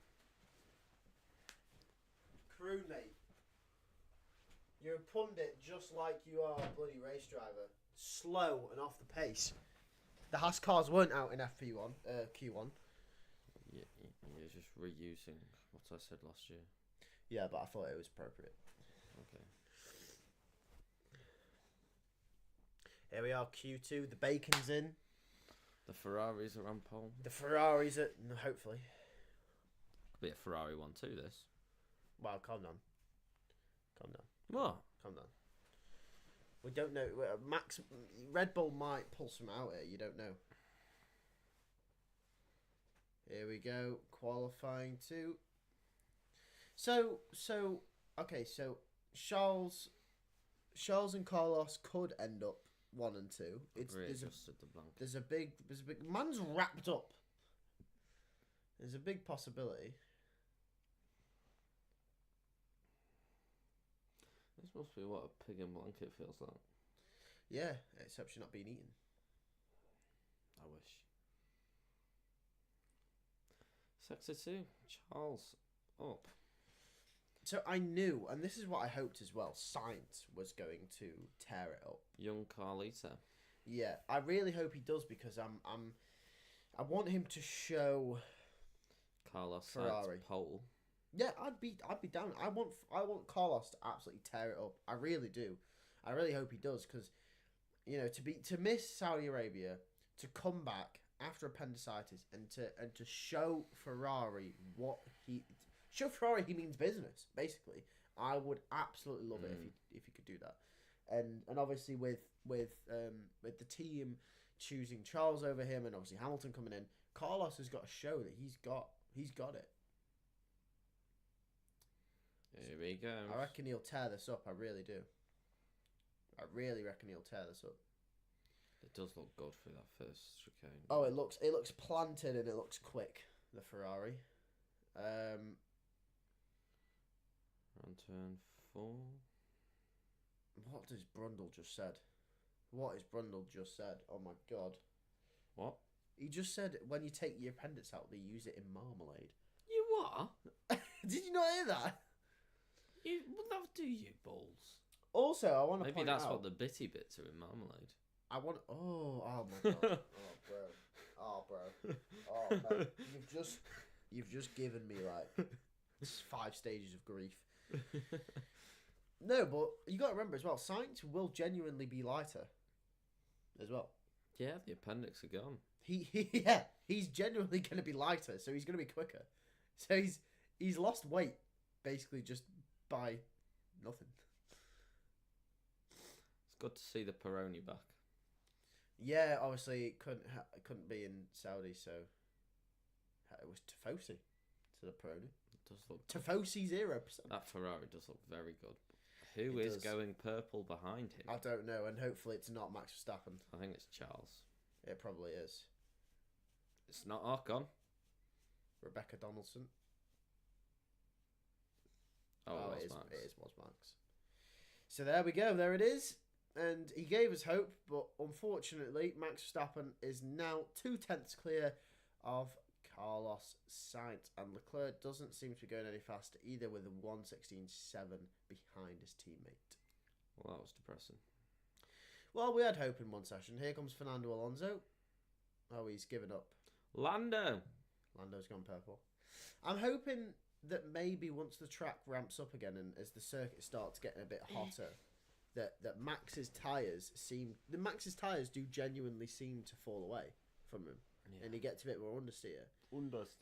Crew, mate. You're a pundit just like you are a bloody race driver. Slow and off the pace. The Haas cars weren't out in FP1, Q1. You're just reusing what I said last year. Yeah, but I thought it was appropriate. Okay. Here we are, Q2. The bacon's in. The Ferraris are on pole. The Ferraris are... hopefully. Could be a Ferrari one too, this. Well, calm down. Calm down. What? Calm down. We don't know. Max... Red Bull might pull some out here. You don't know. Here we go. Qualifying 2. So... Okay, so... Charles and Carlos could end up 1 and 2. There's a big man's wrapped up. There's a big possibility. This must be what a pig in blanket feels like. Yeah, except you're not being eaten. I wish. Sector 2, Charles up. So I knew, and this is what I hoped as well, Sainz was going to tear it up. Young Carlita. Yeah, I really hope he does because I want him to show Carlos Ferrari Sainz pole. Yeah, I'd be down. I want Carlos to absolutely tear it up. I really do. I really hope he does because, you know, to miss Saudi Arabia, to come back after appendicitis and to show Ferrari he means business. Basically, I would absolutely love it if he could do that. And obviously with the team choosing Charles over him and obviously Hamilton coming in, Carlos has got to show that he's got it. Here we go. I reckon he'll tear this up. I really do. I really reckon he'll tear this up. It does look good for that first chicane. Oh, it looks planted and it looks quick. The Ferrari. On turn 4. What does Brundle just said? What has Brundle just said? Oh my god. What? He just said when you take your appendix out, they use it in marmalade. You what? Did you not hear that? You love do you balls? Also, I want to Maybe point that's out, what the bitty bits are in marmalade. I want. Oh my god. Oh, bro. Oh, bro. Oh, mate. You've just given me like 5 stages of grief. No, but you got to remember as well, science will genuinely be lighter as well. Yeah, the appendix are gone. He's genuinely going to be lighter, so he's going to be quicker. So he's lost weight basically just by nothing. It's good to see the Peroni back. Yeah, obviously it couldn't be in Saudi, so it was Tifosi to the Peroni. It does look Tifosi 0%. That Ferrari does look very good. Who is going purple behind him? I don't know, and hopefully it's not Max Verstappen. I think it's Charles. It probably is. It's not Ocon. Rebecca Donaldson. Oh, it Max. was Max. So there we go. There it is. And he gave us hope, but unfortunately, Max Verstappen is now 2/10 clear of Carlos Sainz, and Leclerc doesn't seem to be going any faster either, with a 1:16.7 behind his teammate. Well, that was depressing. Well, we had hope in one session. Here comes Fernando Alonso. Oh, he's given up. Lando's gone purple. I'm hoping that maybe once the track ramps up again and as the circuit starts getting a bit hotter, that Max's tyres do genuinely seem to fall away from him, and he gets a bit more understeer.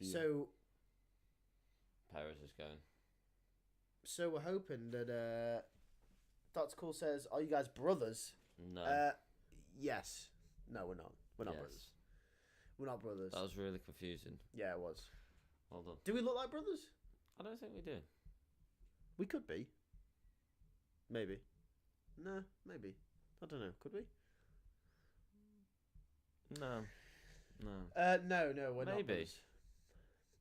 So Perez is going. So we're hoping that Dr. Cool says, "Are you guys brothers?" No. Yes. No, we're not. We're not Yes. brothers. We're not brothers. That was really confusing. Yeah, it was. Well done. Do we look like brothers? I don't think we do. We could be. Maybe. No, maybe. I don't know. Could we? No. No, we're not Maybe. brothers.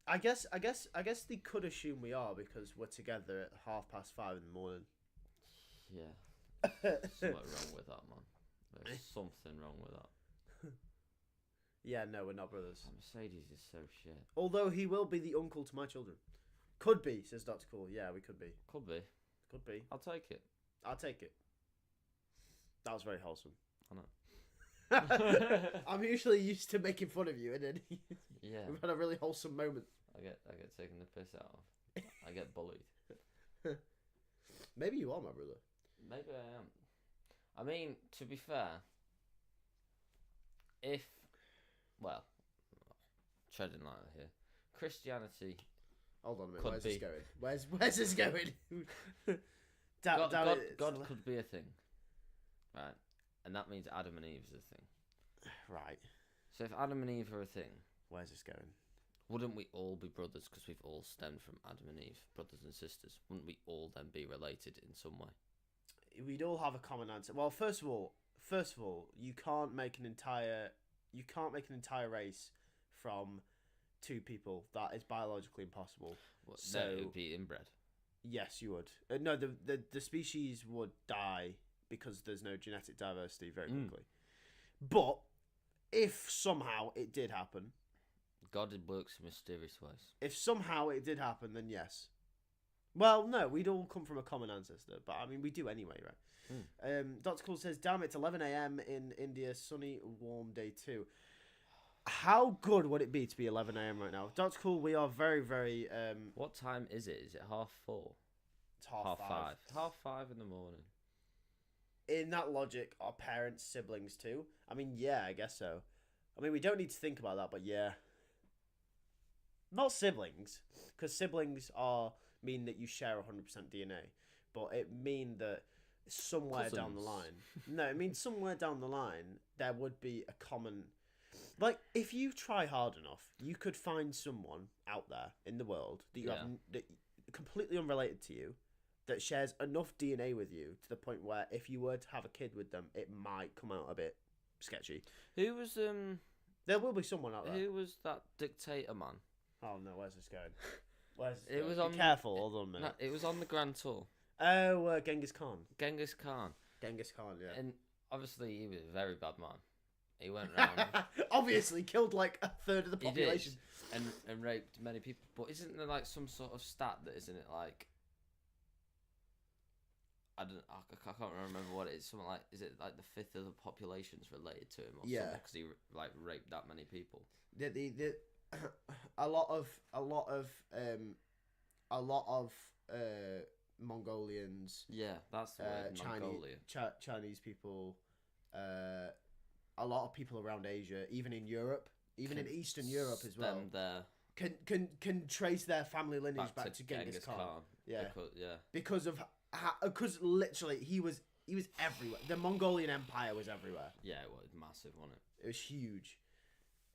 I guess they could assume we are because we're together at 5:30 in the morning. Yeah. Something wrong with that, man. There's something wrong with that. Yeah, no, we're not brothers. That Mercedes is so shit. Although he will be the uncle to my children. Could be, says Dr. Cool. Yeah, we could be. Could be. Could be. I'll take it. I'll take it. That was very wholesome. I know. I'm usually used to making fun of you, and then Yeah. we've had a really wholesome moment. I get taken the piss out of. I get bullied. Maybe you are my brother. Maybe I am. I mean, to be fair, treading lightly here, Christianity. Hold on a minute. Could Where's be. this going? Where's this going? God could be a thing, right? And that means Adam and Eve is a thing. Right. So if Adam and Eve are a thing, Where's this going? wouldn't we all be brothers because we've all stemmed from Adam and Eve, brothers and sisters? Wouldn't we all then be related in some way? We'd all have a common answer. Well, first of all, you can't make an entire race from two people. That is biologically impossible. Well, So- no, it would be inbred. Yes, you would. No, the species would die because there's no genetic diversity very quickly. But if somehow it did happen, God works in mysterious ways. then yes. Well, no, we'd all come from a common ancestor, but I mean, we do anyway, right? Dr. Cool says, "Damn, it's 11 a.m. in India, sunny, warm day 2. How good would it be to be 11 a.m. right now? Dr. Cool, we are very, very... What time is it? Is it 4:30? It's half 5. 5:30 in the morning. In that logic, our parents, siblings too? I mean, yeah, I guess so. I mean, we don't need to think about that, but yeah. Not siblings, because siblings mean that you share 100% DNA, but it mean that somewhere down the Cousins. line... No, it means somewhere down the line, there would be a common... Like, if you try hard enough, you could find someone out there in the world that you have that completely unrelated to you, that shares enough DNA with you to the point where if you were to have a kid with them, it might come out a bit sketchy. Who was There will be someone out there. Who was that dictator man? Oh no, where's this going? Where's this It going? was Be on. careful, hold on a No, minute. it was on the Grand Tour. Oh, Genghis Khan. Genghis Khan, Genghis Khan, yeah. and obviously he was a very bad man. He went around. Obviously, killed like a third of the He did, population. and raped many people. But isn't there like some sort of stat that isn't it like I can't remember what it is. Something like, is it like the fifth of the population's related to him or Yeah. something? Because he like raped that many people. The a lot of Mongolians, Yeah, that's the word. Mongolia. Chinese people, a lot of people around Asia, even in Europe, even in Eastern Europe as well, there can trace their family lineage back to Genghis Khan. Yeah, because literally he was everywhere. The Mongolian Empire was everywhere. Yeah, it was massive, wasn't it? It was huge.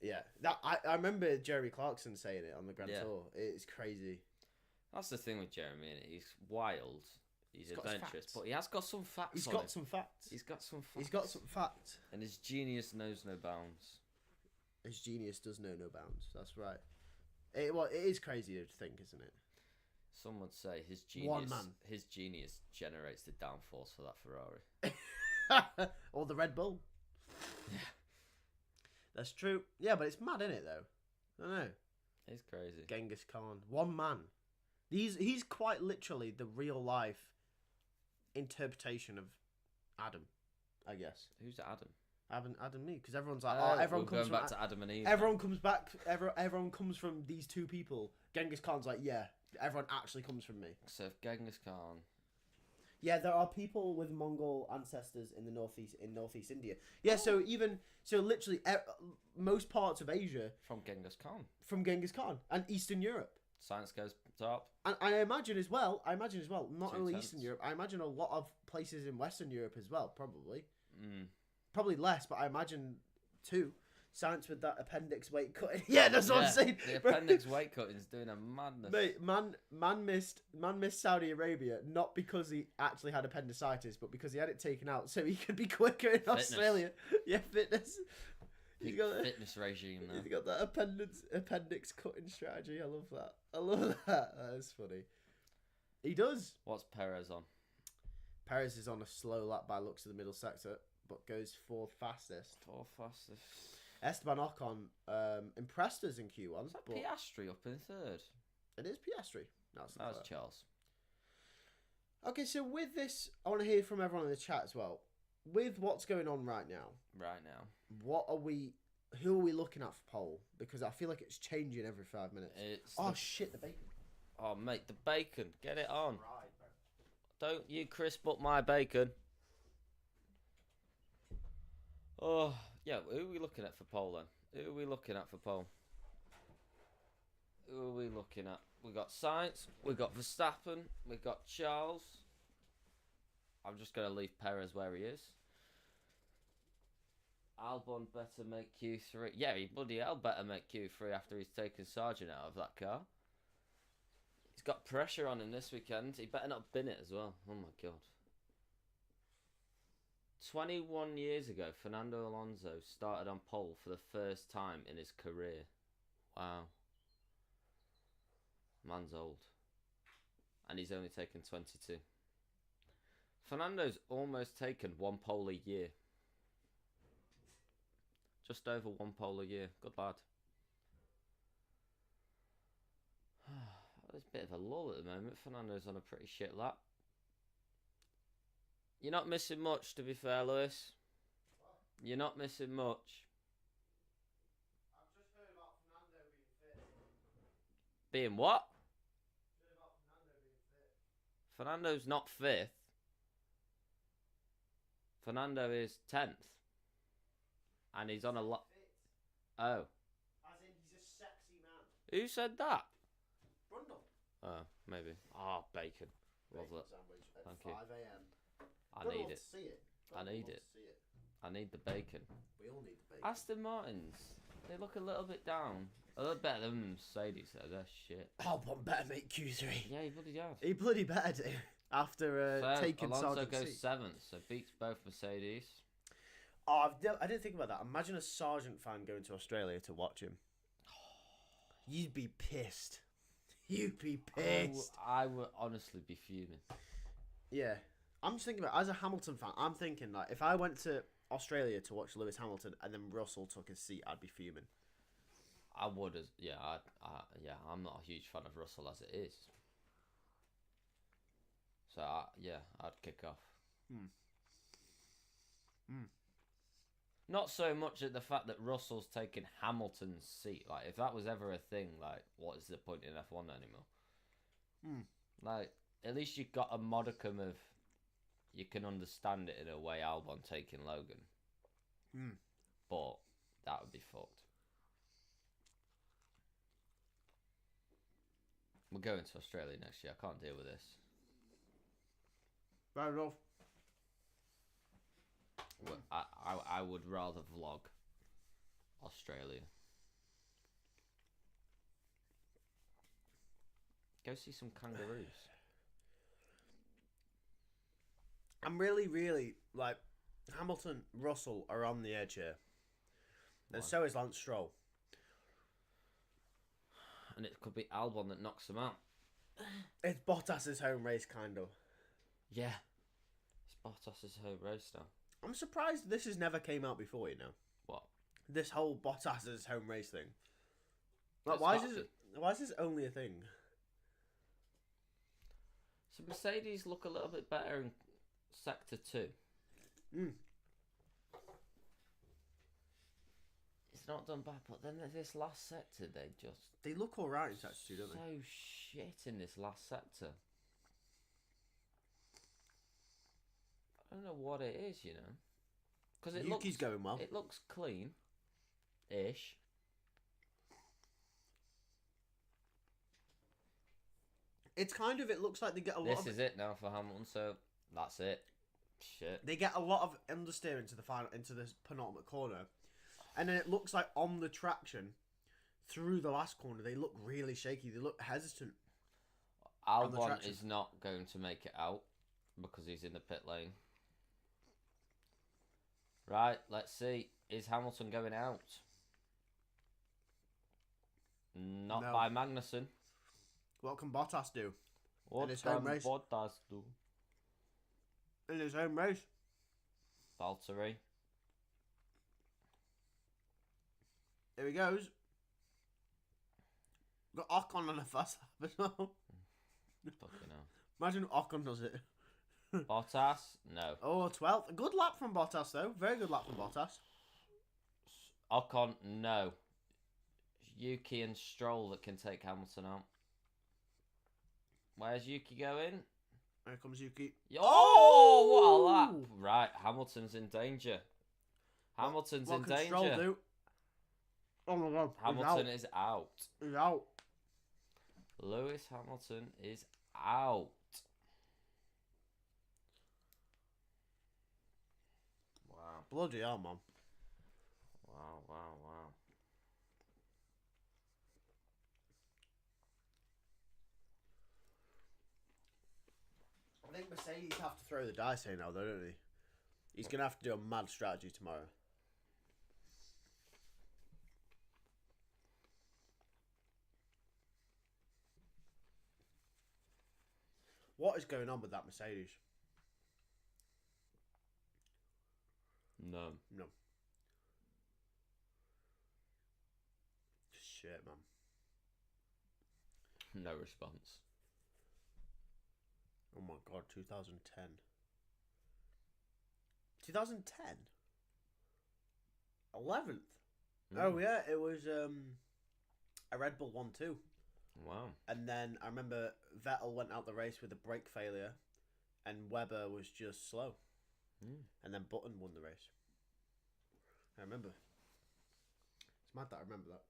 Yeah, I remember Jeremy Clarkson saying it on the Grand Tour. It's crazy. That's the thing with Jeremy. He's wild. He's adventurous, but he has got some facts. He's got some facts. And his genius knows no bounds. His genius does know no bounds. That's right. It is crazy to think, isn't it? Some would say his genius generates the downforce for that Ferrari. Or the Red Bull. Yeah. That's true. Yeah, but it's mad, isn't it, though? I don't know. It's crazy. Genghis Khan. One man. He's quite literally the real life interpretation of Adam, I guess. Who's Adam? Adam me, because everyone's like, everyone comes back to Adam and Eve. Everyone comes back. Everyone comes from these two people. Genghis Khan's like, yeah, everyone actually comes from me. So if Genghis Khan. Yeah, there are people with Mongol ancestors in the northeast India. Yeah, so literally most parts of Asia from Genghis Khan and Eastern Europe. Science goes top. And I imagine as well, not only Eastern Europe, I imagine a lot of places in Western Europe as well, probably. Probably less, but I imagine too. Science with that appendix weight cutting. Yeah, that's what I'm saying. The appendix weight cutting is doing a madness. Mate, man missed Saudi Arabia not because he actually had appendicitis, but because he had it taken out so he could be quicker in Australia. Yeah, fitness. He got fitness regime there. He's got that appendix cutting strategy. I love that. That is funny. He does. What's Perez on? Perez is on a slow lap by looks of the middle sector, but goes fourth fastest. Esteban Ocon impressed us in Q1. Is that Piastri up in third? It is Piastri. That was Charles. Okay, so with this, I want to hear from everyone in the chat as well. With what's going on right now, who are we looking at for pole? Because I feel like it's changing every 5 minutes. Shit, the bacon. Oh, mate, the bacon. Get it on. Right, bro. Don't you crisp up my bacon. Oh, yeah, who are we looking at for pole then? Who are we looking at? We got Sainz, we got Verstappen, we got Charles. I'm just going to leave Perez where he is. Albon better make Q3. Yeah, he bloody hell better make Q3 after he's taken Sargent out of that car. He's got pressure on him this weekend. He better not bin it as well. Oh my god. 21 years ago, Fernando Alonso started on pole for the first time in his career. Wow. Man's old. And he's only taken 22. Fernando's almost taken one pole a year. Just over one pole a year. Good lad. There's a bit of a lull at the moment. Fernando's on a pretty shit lap. You're not missing much, to be fair, Lewis. You're not missing much. I've just heard about Fernando being fit. Being what? I've heard about Fernando being fit. Fernando's not 5th. Fernando is 10th. And he's on a lot. Oh. As in, he's a sexy man. Who said that? Brundle. Oh, maybe. Bacon. Love that. Sandwich at Thank 5 you. a.m. I Brundle need wants it. to see it. I need it. I need the bacon. We all need the bacon. Aston Martins, they look a little bit down. A little better than Mercedes, though. They're shit. Albon better make Q3. Yeah, he bloody does. He bloody better do. After taking Alonso Sargent's goes seat. 7th, so beats both Mercedes. Oh, I didn't think about that. Imagine a Sargent fan going to Australia to watch him. You'd be pissed. You'd be pissed. I would honestly be fuming. Yeah. I'm just thinking about, as a Hamilton fan, I'm thinking, like, if I went to Australia to watch Lewis Hamilton and then Russell took his seat, I'd be fuming. I would, I'm not a huge fan of Russell as it is. So yeah, I'd kick off. Not so much at the fact that Russell's taken Hamilton's seat. Like, if that was ever a thing, like, what is the point in F1 anymore? Like, at least you've got a modicum of, you can understand it in a way, Albon taking Logan. But that would be fucked. We're going to Australia next year. I can't deal with this. Fair enough. I would rather vlog Australia. Go see some kangaroos. I'm really, like, Hamilton, Russell are on the edge here. And so is Lance Stroll. And it could be Albon that knocks them out. It's Bottas's home race, kind of. Yeah. It's Bottas's home race now. I'm surprised this has never came out before, you know. What? This whole Bottas's home race thing. Like, why is this only a thing? So Mercedes look a little bit better in Sector 2. It's not done bad, but then this last sector, they look alright in Sector 2, don't they? So shit in this last sector. I don't know what it is, you know. Because Yuki's going well. It looks clean-ish. It's kind of, it looks like they get a lot of... This is it now for Hamilton, so that's it. Shit. They get a lot of understeer into this penultimate corner. And then it looks like on the traction, through the last corner, they look really shaky. They look hesitant. Albon is not going to make it out because he's in the pit lane. Right, let's see. Is Hamilton going out? Not No. by Magnussen. What can Bottas do? What in his can home race? Bottas do? In his home race? Valtteri. Here he goes. Got Ocon on a fast lap as well. Fucking hell. Imagine Ocon does it. Bottas? No. Oh, 12th. A good lap from Bottas, though. Very good lap from Bottas. Ocon? No. Yuki and Stroll that can take Hamilton out. Where's Yuki going? Here comes Yuki. Oh, what a lap. Right, Hamilton's in danger. Hamilton's what in can danger. Stroll do? Oh my god. Hamilton is out. He's out. Lewis Hamilton is out. Wow. Bloody hell, man. Wow, wow, wow. I think Mercedes have to throw the dice here now, though, don't they? He's going to have to do a mad strategy tomorrow. What is going on with that Mercedes? No. No. Shit, man. No response. Oh my god, 2010. 2010? 11th? Oh yeah, it was a Red Bull 1-2. Wow. And then I remember Vettel went out the race with a brake failure and Webber was just slow. And then Button won the race. I remember. It's mad that I remember that.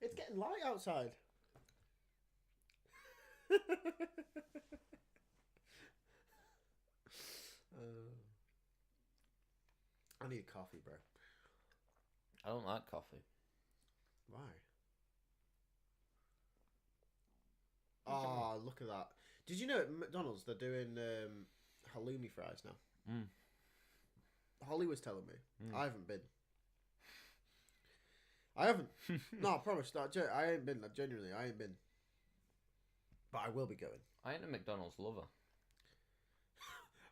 It's getting light outside. I need coffee, bro. I don't like coffee. Why? Oh, look at that. Did you know at McDonald's they're doing halloumi fries now? Holly was telling me. I haven't been. I haven't. No, I promise. I ain't been. Genuinely, I ain't been. But I will be going. I ain't a McDonald's lover.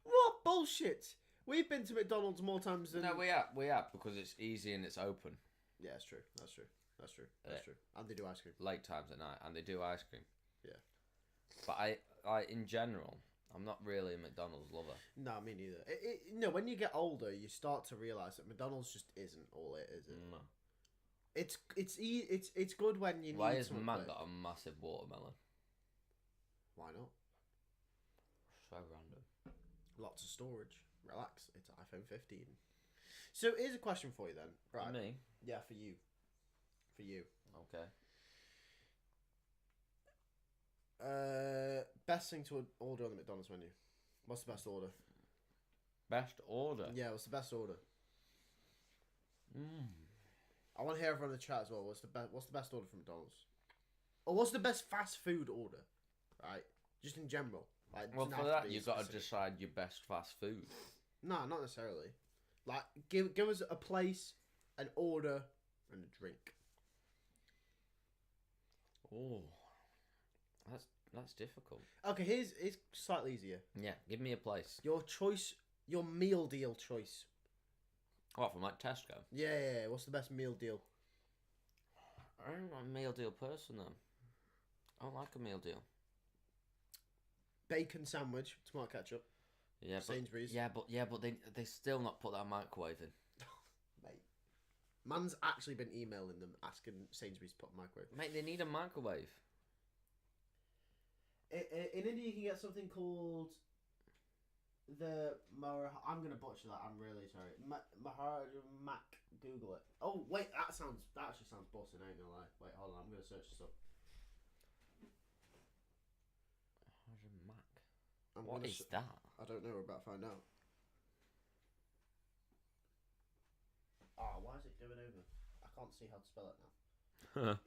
What bullshit? We've been to McDonald's more times than... No, we have because it's easy and it's open. Yeah, that's true. And they do ice cream. Late times at night, and they do ice cream. Yeah. But in general, I'm not really a McDonald's lover. No, me neither. No, when you get older, you start to realise that McDonald's just isn't all it is. No. It's good when you need. Why has something man quick. got a massive watermelon? Why not? So random. Lots of storage. Relax. It's iPhone 15. So here's a question for you then. Right. For me? Yeah, for you. For you. Okay. Best thing to order on the McDonald's menu. What's the best order? Best order? Yeah, what's the best order? Mm. I want to hear everyone in the chat as well. What's the best order from McDonald's? Or what's the best fast food order? Right? Just in general. Like, Well, for that, you've got to decide your best fast food. No, not necessarily. Like, give us a place, an order, and a drink. Oh, that's difficult. Okay, it's slightly easier. Yeah, give me a place. Your choice, your meal deal choice. What, from like Tesco? Yeah. What's the best meal deal? I'm not a meal deal person though. I don't like a meal deal. Bacon sandwich, tomato ketchup. Yeah, Sainsbury's. But they still not put that microwave in. Mate, man's actually been emailing them asking Sainsbury's to put a microwave. Mate, they need a microwave. In India, you can get something called I'm gonna butcher that. I'm really sorry. Mac. Google it. Oh wait, that actually sounds bossing. I ain't gonna lie. Wait, hold on. I'm gonna search this up. Mac. What is that? I don't know. We're about to find out. Oh, why is it doing over? I can't see how to spell it now.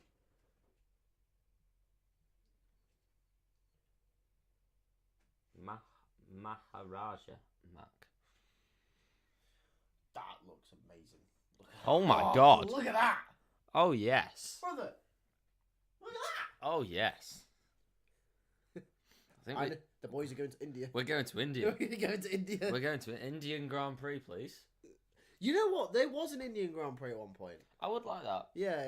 Maharaja Mac. That looks amazing. Oh my god. Look at that. Oh yes. Brother. Look at that. Oh yes. I think The boys are going to India. we're going to India. We're going to India. We're going to an Indian Grand Prix, please. You know what? There was an Indian Grand Prix at one point. I would like that. Yeah.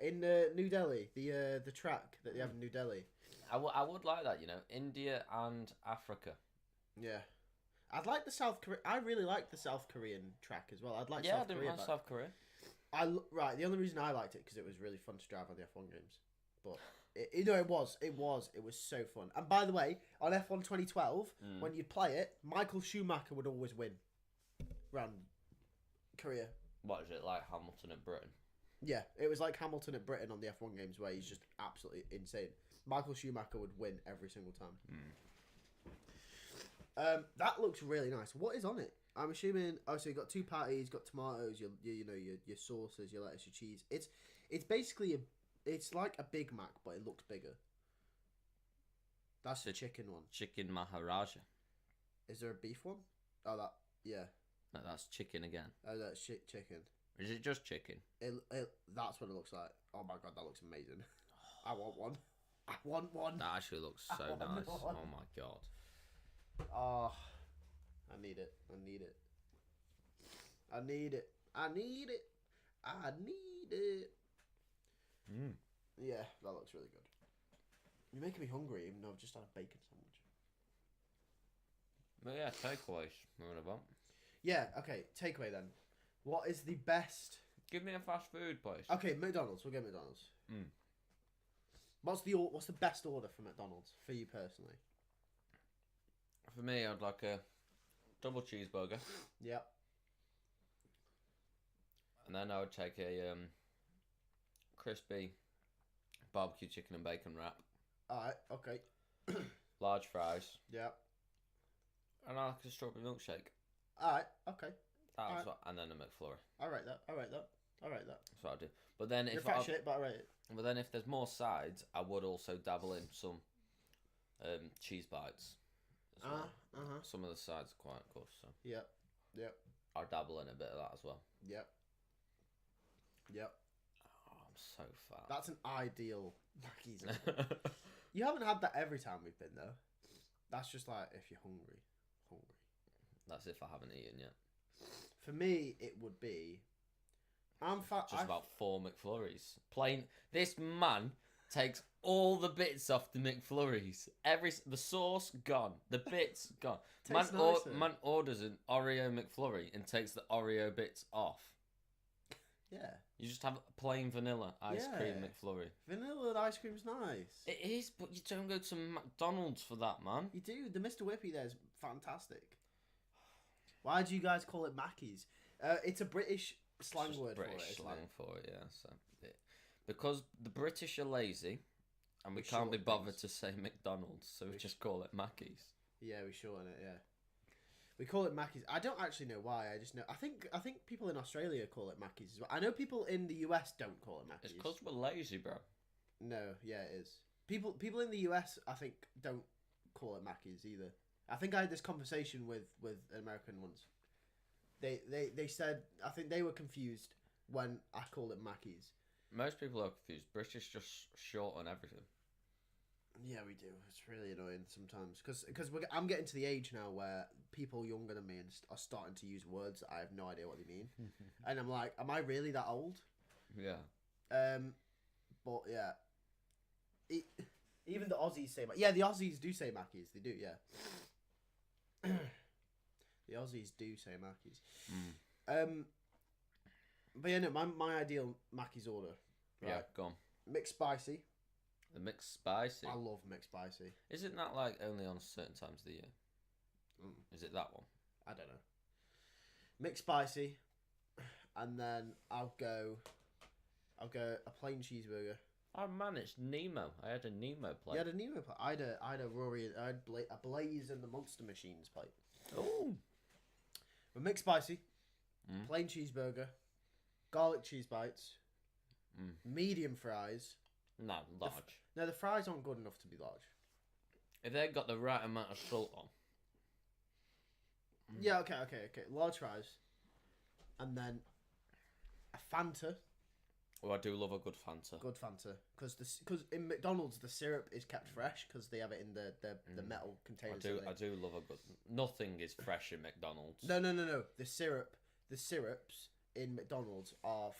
In New Delhi, the track that they have in New Delhi. I would like that, you know, India and Africa. Yeah. I'd like the South Korea. I really like the South Korean track as well. I'd like Yeah, South I didn't Korea. mind South Korea. Right. The only reason I liked it because it was really fun to drive on the F1 games. But it was so fun. And by the way, on F1 2012, when you'd play it, Michael Schumacher would always win. Around Korea. What is it like Hamilton at Britain? Yeah, it was like Hamilton at Britain on the F1 games where he's just absolutely insane. Michael Schumacher would win every single time. That looks really nice. What is on it? I'm assuming. Oh, so you got two patties, you got tomatoes, your sauces, your lettuce, your cheese. It's basically it's like a Big Mac, but it looks bigger. That's the chicken one. Chicken Maharaja. Is there a beef one? Oh, yeah. No, that's chicken again. Oh, that's chicken. Is it just chicken? That's what it looks like. Oh my god, that looks amazing. I want one. I want one. That actually looks so nice. Oh my god. Oh, I need it. I need it. I need it. I need it. I need it. Yeah, that looks really good. You're making me hungry, even though I've just had a bacon sandwich. But yeah, takeaways. What about? Yeah, okay. Takeaway then. What is the best? Give me a fast food place. Okay, McDonald's. We'll get McDonald's. What's the best order for McDonald's for you personally? For me, I'd like a double cheeseburger. Yep. And then I would take a crispy barbecue chicken and bacon wrap. Alright, okay. Large fries. Yep. And I like a strawberry milkshake. Alright, okay. And then a McFlurry. I rate that. That's what I do. But then You're fat shit, but I rate it. But then if there's more sides, I would also dabble in some cheese bites. As well. Some of the sides are quite good, so. Yep. I'll dabble in a bit of that as well. Yep. Oh, I'm so fat. That's an ideal Mackey's. You haven't had that every time we've been though. That's just like if you're hungry. That's if I haven't eaten yet. For me, it would be. I'm fat. Just about 4 McFlurries. Plain. This man takes all the bits off the McFlurries. The sauce gone, the bits gone. Tastes nicer. Man orders an Oreo McFlurry and takes the Oreo bits off. Yeah. You just have plain vanilla ice cream McFlurry. Vanilla ice cream's nice. It is, but you don't go to McDonald's for that, man. You do. The Mr. Whippy there is fantastic. Why do you guys call it Mackey's? It's a British slang word British for it. slang for it, yeah. So because the British are lazy, and we We can't be shorten bothered things. to say McDonald's, so we just call it Mackey's. Yeah, we shorten it. Yeah, we call it Mackey's. I don't actually know why. I just know. I think people in Australia call it Mackey's as well. I know people in the US don't call it Mackey's. It's because we're lazy, bro. No, yeah, it is. People in the US, I think, don't call it Mackey's either. I think I had this conversation with an American once. They said, I think they were confused when I called it Mackey's. Most people are confused. British just shorten everything. Yeah, we do. It's really annoying sometimes because I'm getting to the age now where people younger than me are starting to use words that I have no idea what they mean, and I'm like, am I really that old? Yeah. But yeah, even the Aussies say yeah, the Aussies do say Mackey's. They do, yeah. The Aussies do say Mackey's. But yeah, no, my ideal Mackey's order. Right? Yeah, go on. Mixed spicy. The mixed spicy. I love mixed spicy. Isn't that like only on certain times of the year? Is it that one? I don't know. Mixed spicy, and then I'll go a plain cheeseburger. Oh man, it's Nemo. I had a Nemo plate. You had a Nemo plate. I had a Rory. I had a Blaze and the Monster Machines plate. Oh. But mixed spicy, plain cheeseburger, garlic cheese bites, medium fries. No, large. No, the fries aren't good enough to be large. If they got the right amount of salt on. Yeah, okay. Large fries, and then a Fanta. Oh, I do love a good Fanta. Good Fanta, because in McDonald's the syrup is kept fresh because they have it in the metal containers. I do love a good. Nothing is fresh in McDonald's. No. The syrups in McDonald's are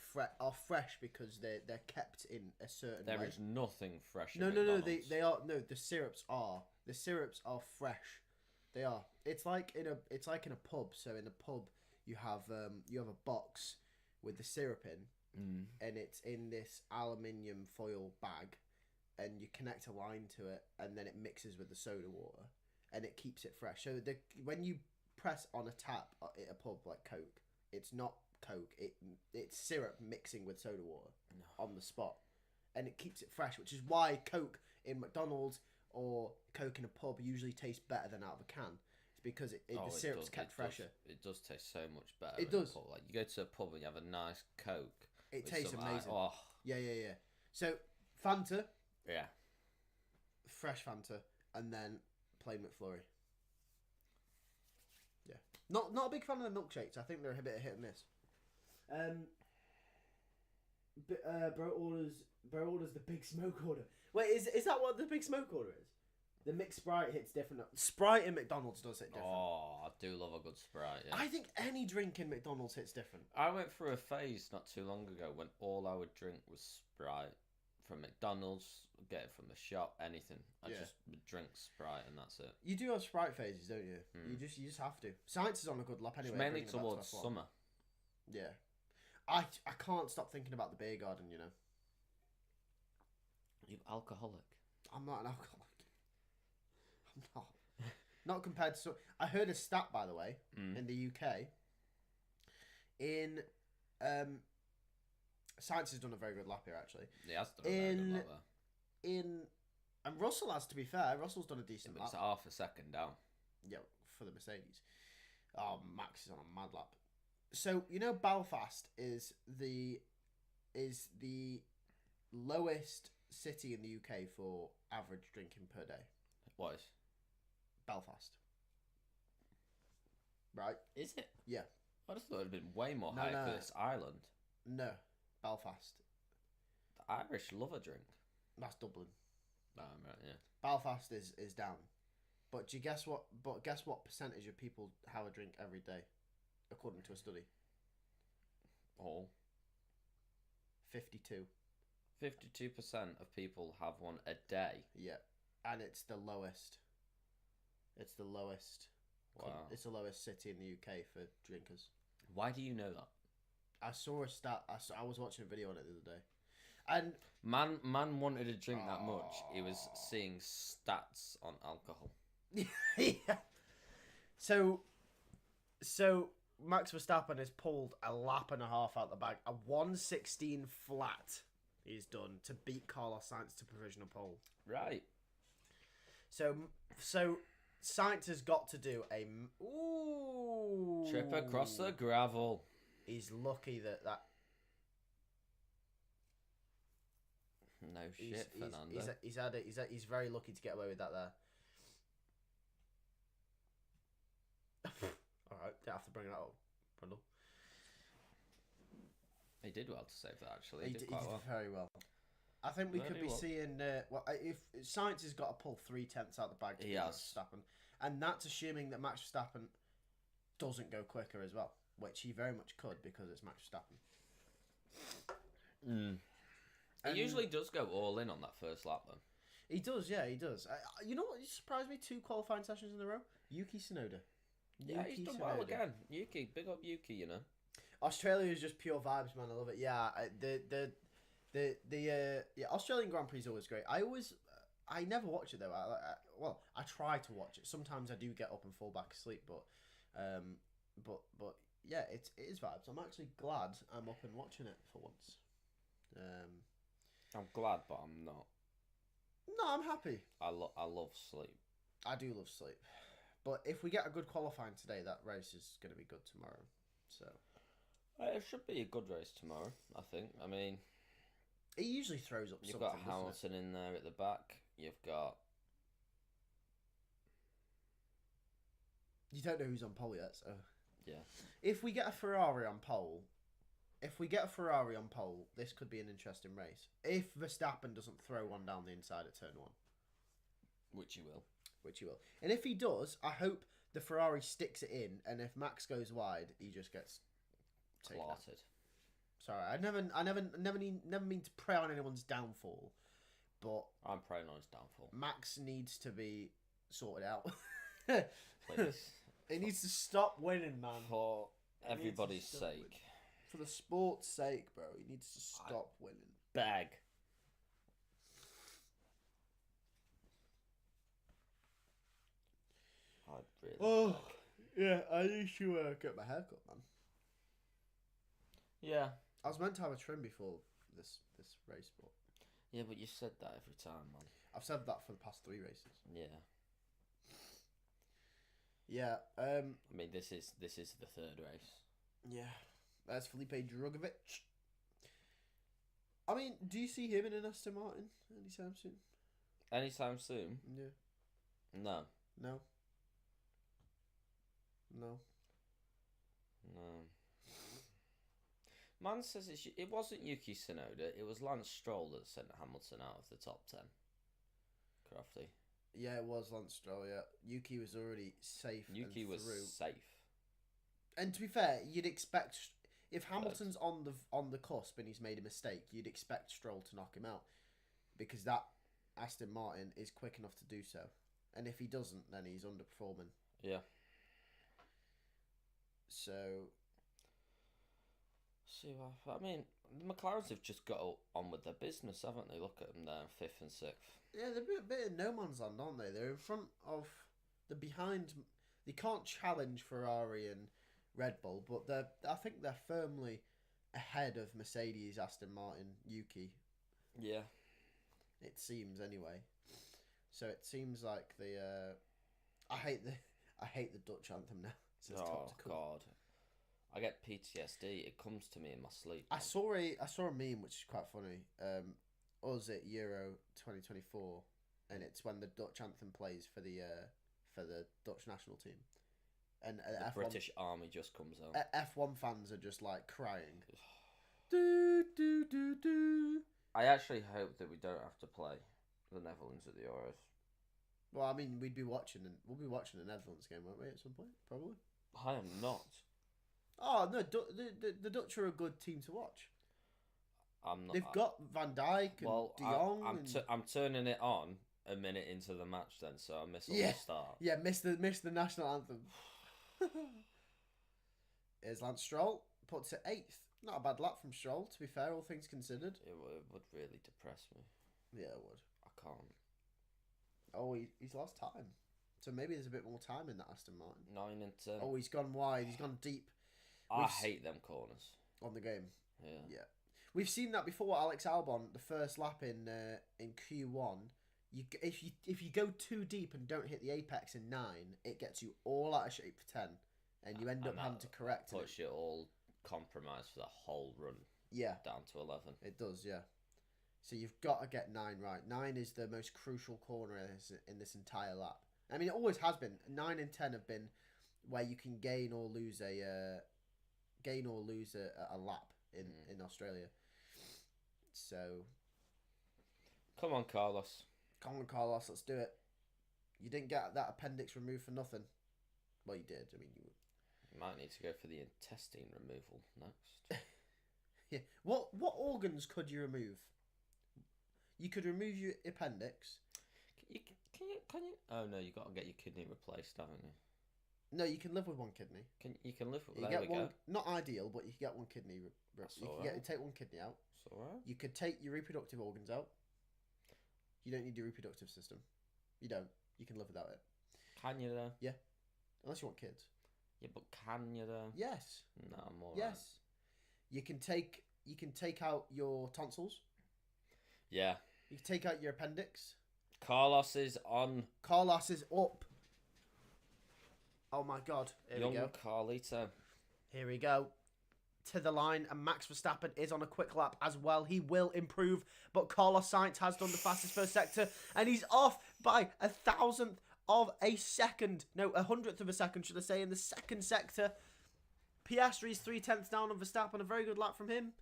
fresh because they're kept in a certain way. There is nothing fresh. In No. McDonald's. They are no. The syrups are fresh. They are. It's like in a pub. So in a pub you have a box with the syrup in. And it's in this aluminium foil bag, and you connect a line to it, and then it mixes with the soda water, and it keeps it fresh. So when you press on a tap at a pub like Coke, it's not Coke. It's syrup mixing with soda water on the spot, and it keeps it fresh, which is why Coke in McDonald's or Coke in a pub usually tastes better than out of a can. It's because the syrup's kept fresher. It does taste so much better. It does. Like you go to a pub and you have a nice Coke. It tastes amazing. Oh. Yeah. So Fanta. Yeah. Fresh Fanta, and then plain McFlurry. Yeah. Not a big fan of the milkshakes. I think they're a bit of hit and miss. Bro orders the big smoke order. Wait, is that what the big smoke order is? The mixed Sprite hits different. Sprite in McDonald's does hit different. Oh, I do love a good Sprite. Yeah. I think any drink in McDonald's hits different. I went through a phase not too long ago when all I would drink was Sprite from McDonald's, get it from the shop, anything. I just would drink Sprite and that's it. You do have Sprite phases, don't you? You just have to. Science is on a good lap anyway. It's mainly towards summer. Yeah. I can't stop thinking about the beer garden, you know. You're alcoholic. I'm not an alcoholic. I'm not. Not compared to... I heard a stat, by the way, in the UK. In... Science has done a very good lap here, actually. He has done a very good lap there. And Russell has, to be fair, Russell's done a decent But lap. it's half a second down. Yeah, for the Mercedes. Oh, Max is on a mad lap. So, you know, Belfast is the lowest city in the UK for average drinking per day. What is? Belfast. Right? Is it? Yeah. I just thought it would have been way more high for this island. No, Belfast. The Irish love a drink. That's Dublin. Oh, right, yeah. Belfast is down. But do you guess what? But guess what percentage of people have a drink every day, according to a study? All. 52. 52% of people have one a day. Yeah, and it's the lowest. It's the lowest. Wow. It's the lowest city in the UK for drinkers. Why do you know that? I saw a stat. I was watching a video on it the other day, and Man wanted to drink that much. He was seeing stats on alcohol. yeah. So Max Verstappen has pulled a lap and a half out the bag. A 1:16 flat he's done to beat Carlos Sainz to provisional pole. Right. So Sainz has got to do a Trip across the gravel. He's lucky that No shit, Fernando. He's very lucky to get away with that there. All right, don't have to bring that up, Brundle. He did well to save that, actually. He did did quite well. very well. I think we could be seeing. If Sainz has got to pull 3/10 out the bag to beat Max Verstappen, and that's assuming that Max Verstappen doesn't go quicker as well, which he very much could because it's Max Verstappen. He usually does go all in on that first lap, though. He does, yeah, he does. You know what surprised me? 2 qualifying sessions in a row. Yuki Tsunoda. Yeah, he's done well again. Yuki, big up Yuki, you know. Australia is just pure vibes, man. I love it. Yeah, the Australian Grand Prix is always great. I never watch it though. I try to watch it. Sometimes I do get up and fall back asleep, but yeah, it is vibes. I'm actually glad I'm up and watching it for once. I'm glad, but I'm not. No, I'm happy. I love sleep. I do love sleep, but if we get a good qualifying today, that race is going to be good tomorrow. So it should be a good race tomorrow, I think. I mean, he usually throws up. You've got Hamilton in there at the back. You've got. You don't know who's on pole yet, so yeah. If we get a Ferrari on pole, this could be an interesting race. If Verstappen doesn't throw one down the inside at turn 1, which he will, and if he does, I hope the Ferrari sticks it in, and if Max goes wide, he just gets clotted. Sorry, I never mean to prey on anyone's downfall, but I'm preying on his downfall. Max needs to be sorted out. Please. He needs to stop winning, man. For everybody's sake. For the sport's sake, bro. He needs to stop winning. Bag. I'd really bag. Yeah, I need to get my hair cut, man. Yeah. I was meant to have a trim before this race, but... Yeah, but you said that every time, man. I've said that for the past 3 races. Yeah. Yeah, I mean, this is the 3rd race. Yeah. There's Felipe Drugovich. I mean, do you see him in an Aston Martin anytime soon? Anytime soon? Yeah. No. No. Man says it wasn't Yuki Tsunoda, it was Lance Stroll that sent Hamilton out of the top 10. Crafty. Yeah, it was Lance Stroll, yeah. Yuki was already safe. Yuki was safe. And to be fair, you'd expect... If Hamilton's on the cusp and he's made a mistake, you'd expect Stroll to knock him out. Because that Aston Martin is quick enough to do so. And if he doesn't, then he's underperforming. Yeah. So... I mean, the McLarens have just got on with their business, haven't they? Look at them there, 5th and 6th. Yeah, they're a bit of no man's land, aren't they? They're in front of... They're behind... They can't challenge Ferrari and Red Bull, but I think they're firmly ahead of Mercedes, Aston Martin, Yuki. Yeah. It seems, anyway. So it seems like the... I hate the Dutch anthem now. Oh, God. I get PTSD. It comes to me in my sleep. I saw a meme which is quite funny. Us at Euro 2024, and it's when the Dutch anthem plays for the Dutch national team, and the F1, British Army just comes out. F1 fans are just like crying. Do do do do. I actually hope that we don't have to play the Netherlands at the Euros. Well, I mean, we'll be watching the Netherlands game, won't we? At some point, probably. I am not. Oh no, the Dutch are a good team to watch. I'm not. They've got Van Dijk and Well, De Jong. I'm turning it on a minute into the match then, so I miss all Yeah. the start. Yeah, miss the national anthem. Here's Lance Stroll, puts it 8th. Not a bad lap from Stroll, to be fair, all things considered. It would really depress me. Yeah, it would. I can't. Oh, he's lost time. So maybe there's a bit more time in that Aston Martin. 9 and 10. Oh, he's gone wide. He's gone deep. I hate them corners. On the game. Yeah. We've seen that before. Alex Albon, the first lap in Q1. If you go too deep and don't hit the apex in 9, it gets you all out of shape for 10, and you end up having to correct it. Puts you all compromised for the whole run. Yeah. Down to 11. It does, yeah. So you've got to get 9 right. 9 is the most crucial corner in this entire lap. I mean, it always has been. 9 and 10 have been where you can gain or lose a lap in Australia. So, come on, Carlos. Come on, Carlos. Let's do it. You didn't get that appendix removed for nothing. Well, you did. I mean, you might need to go for the intestine removal next. Yeah. What organs could you remove? You could remove your appendix. Can you? Oh no, you got to get your kidney replaced, haven't you? No, you can live with one kidney. You can live with? You there get we one. Go. Not ideal, but you can get one kidney. Take one kidney out. That's alright. You could take your reproductive organs out. You don't need your reproductive system. You don't. You can live without it. Can you though? Yeah. Unless you want kids. Yeah, but can you though? Yes. No, I'm alright. Yes. You can take out your tonsils. Yeah. You can take out your appendix. Carlos is on. Carlos is up. Oh my God. Here Young we go. Carlito. Here we go. To the line, and Max Verstappen is on a quick lap as well. He will improve, but Carlos Sainz has done the fastest first sector, and he's off by 1,000th of a second. No, 100th of a second, should I say, in the second sector. Piastri's 3/10 down on Verstappen. A very good lap from him.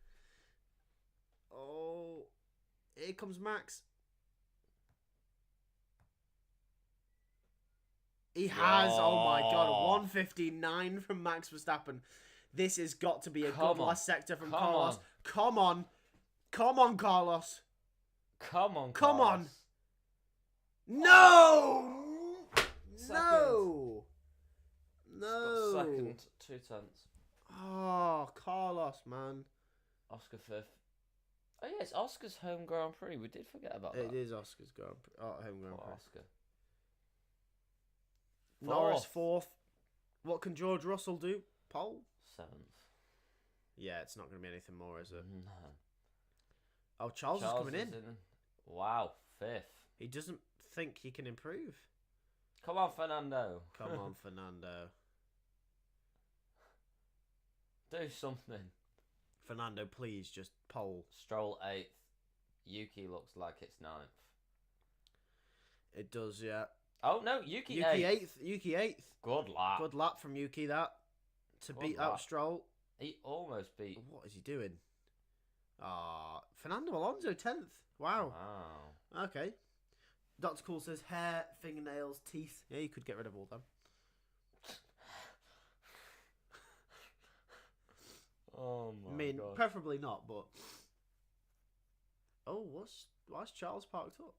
Oh, here comes Max. He has, oh my God, 1:59 from Max Verstappen. This has got to be a good last sector from Carlos. Come on. Come on, Carlos. Come on, Come Carlos. on. No! No! No! Second, 2/10. Oh, Carlos, man. Oscar 5th. Oh yeah, it's Oscar's home Grand Prix. We did forget about that. It is Oscar's home Grand Prix. Oscar. Norris 4th. What can George Russell do? Pole? 7th. Yeah, it's not going to be anything more, is it? No. Oh, Charles is coming in. Wow, 5th. He doesn't think he can improve. Come on, Fernando. Come on, Fernando. Do something. Fernando, please, just pole. Stroll 8th. Yuki looks like it's 9th. It does, yeah. Oh, no, Yuki 8th. Yuki 8th. Good lap. Good lap from Yuki, that. To beat out Stroll. He almost beat... What is he doing? Fernando Alonso 10th. Wow. Wow. Okay. Dr. Cool says hair, fingernails, teeth. Yeah, you could get rid of all them. Oh my God. I mean, preferably not, but... Oh, why's Charles parked up?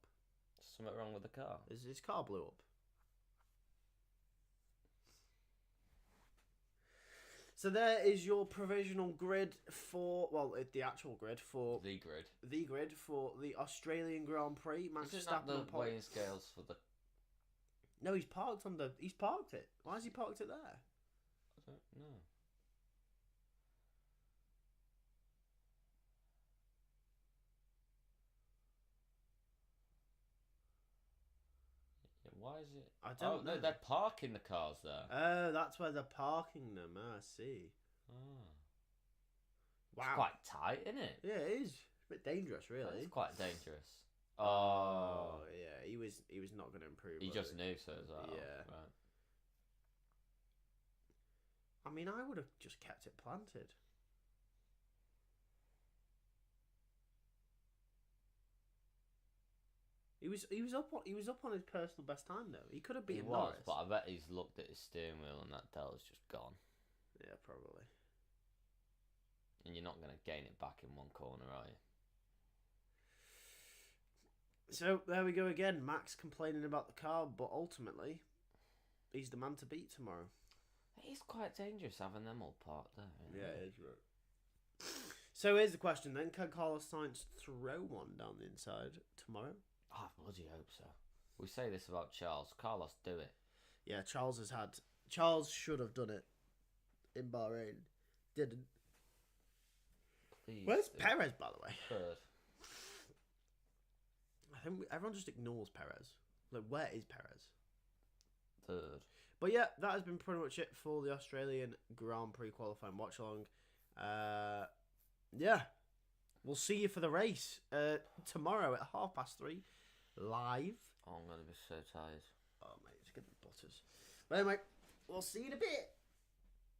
Something wrong with the car. His car blew up. So there is your provisional grid for, well, the actual grid for... The grid. The grid for the Australian Grand Prix. Max Verstappen Isn't that the weighing scales for the... No, he's parked it. Why has he parked it there? I don't know. Why is it? I don't know. No, they're parking the cars there. Oh, that's where they're parking them. I see. Oh. Wow. It's quite tight, isn't it? Yeah, it is. It's a bit dangerous, really. It's quite dangerous. Oh, yeah. He was not going to improve. He just knew so as well. Yeah. Right. I mean, I would have just kept it planted. He was up on his personal best time though. He could have beaten Norris. But I bet he's looked at his steering wheel and that Del's just gone. Yeah, probably. And you're not going to gain it back in one corner, are you? So there we go again. Max complaining about the car, but ultimately, he's the man to beat tomorrow. It is quite dangerous having them all parked there. Yeah, it is right. So here's the question then: can Carlos Sainz throw one down the inside tomorrow? I bloody hope so. We say this about Charles. Carlos, do it. Yeah, Charles should have done it in Bahrain. Didn't. Please. Where's Perez, by the way? Third. I think everyone just ignores Perez. Like, where is Perez? Third. But yeah, that has been pretty much it for the Australian Grand Prix qualifying watch along. Yeah, we'll see you for the race tomorrow at 3:30 live. Oh, I'm gonna be so tired. Oh mate, it's gonna be butters. But anyway, we'll see you in a bit.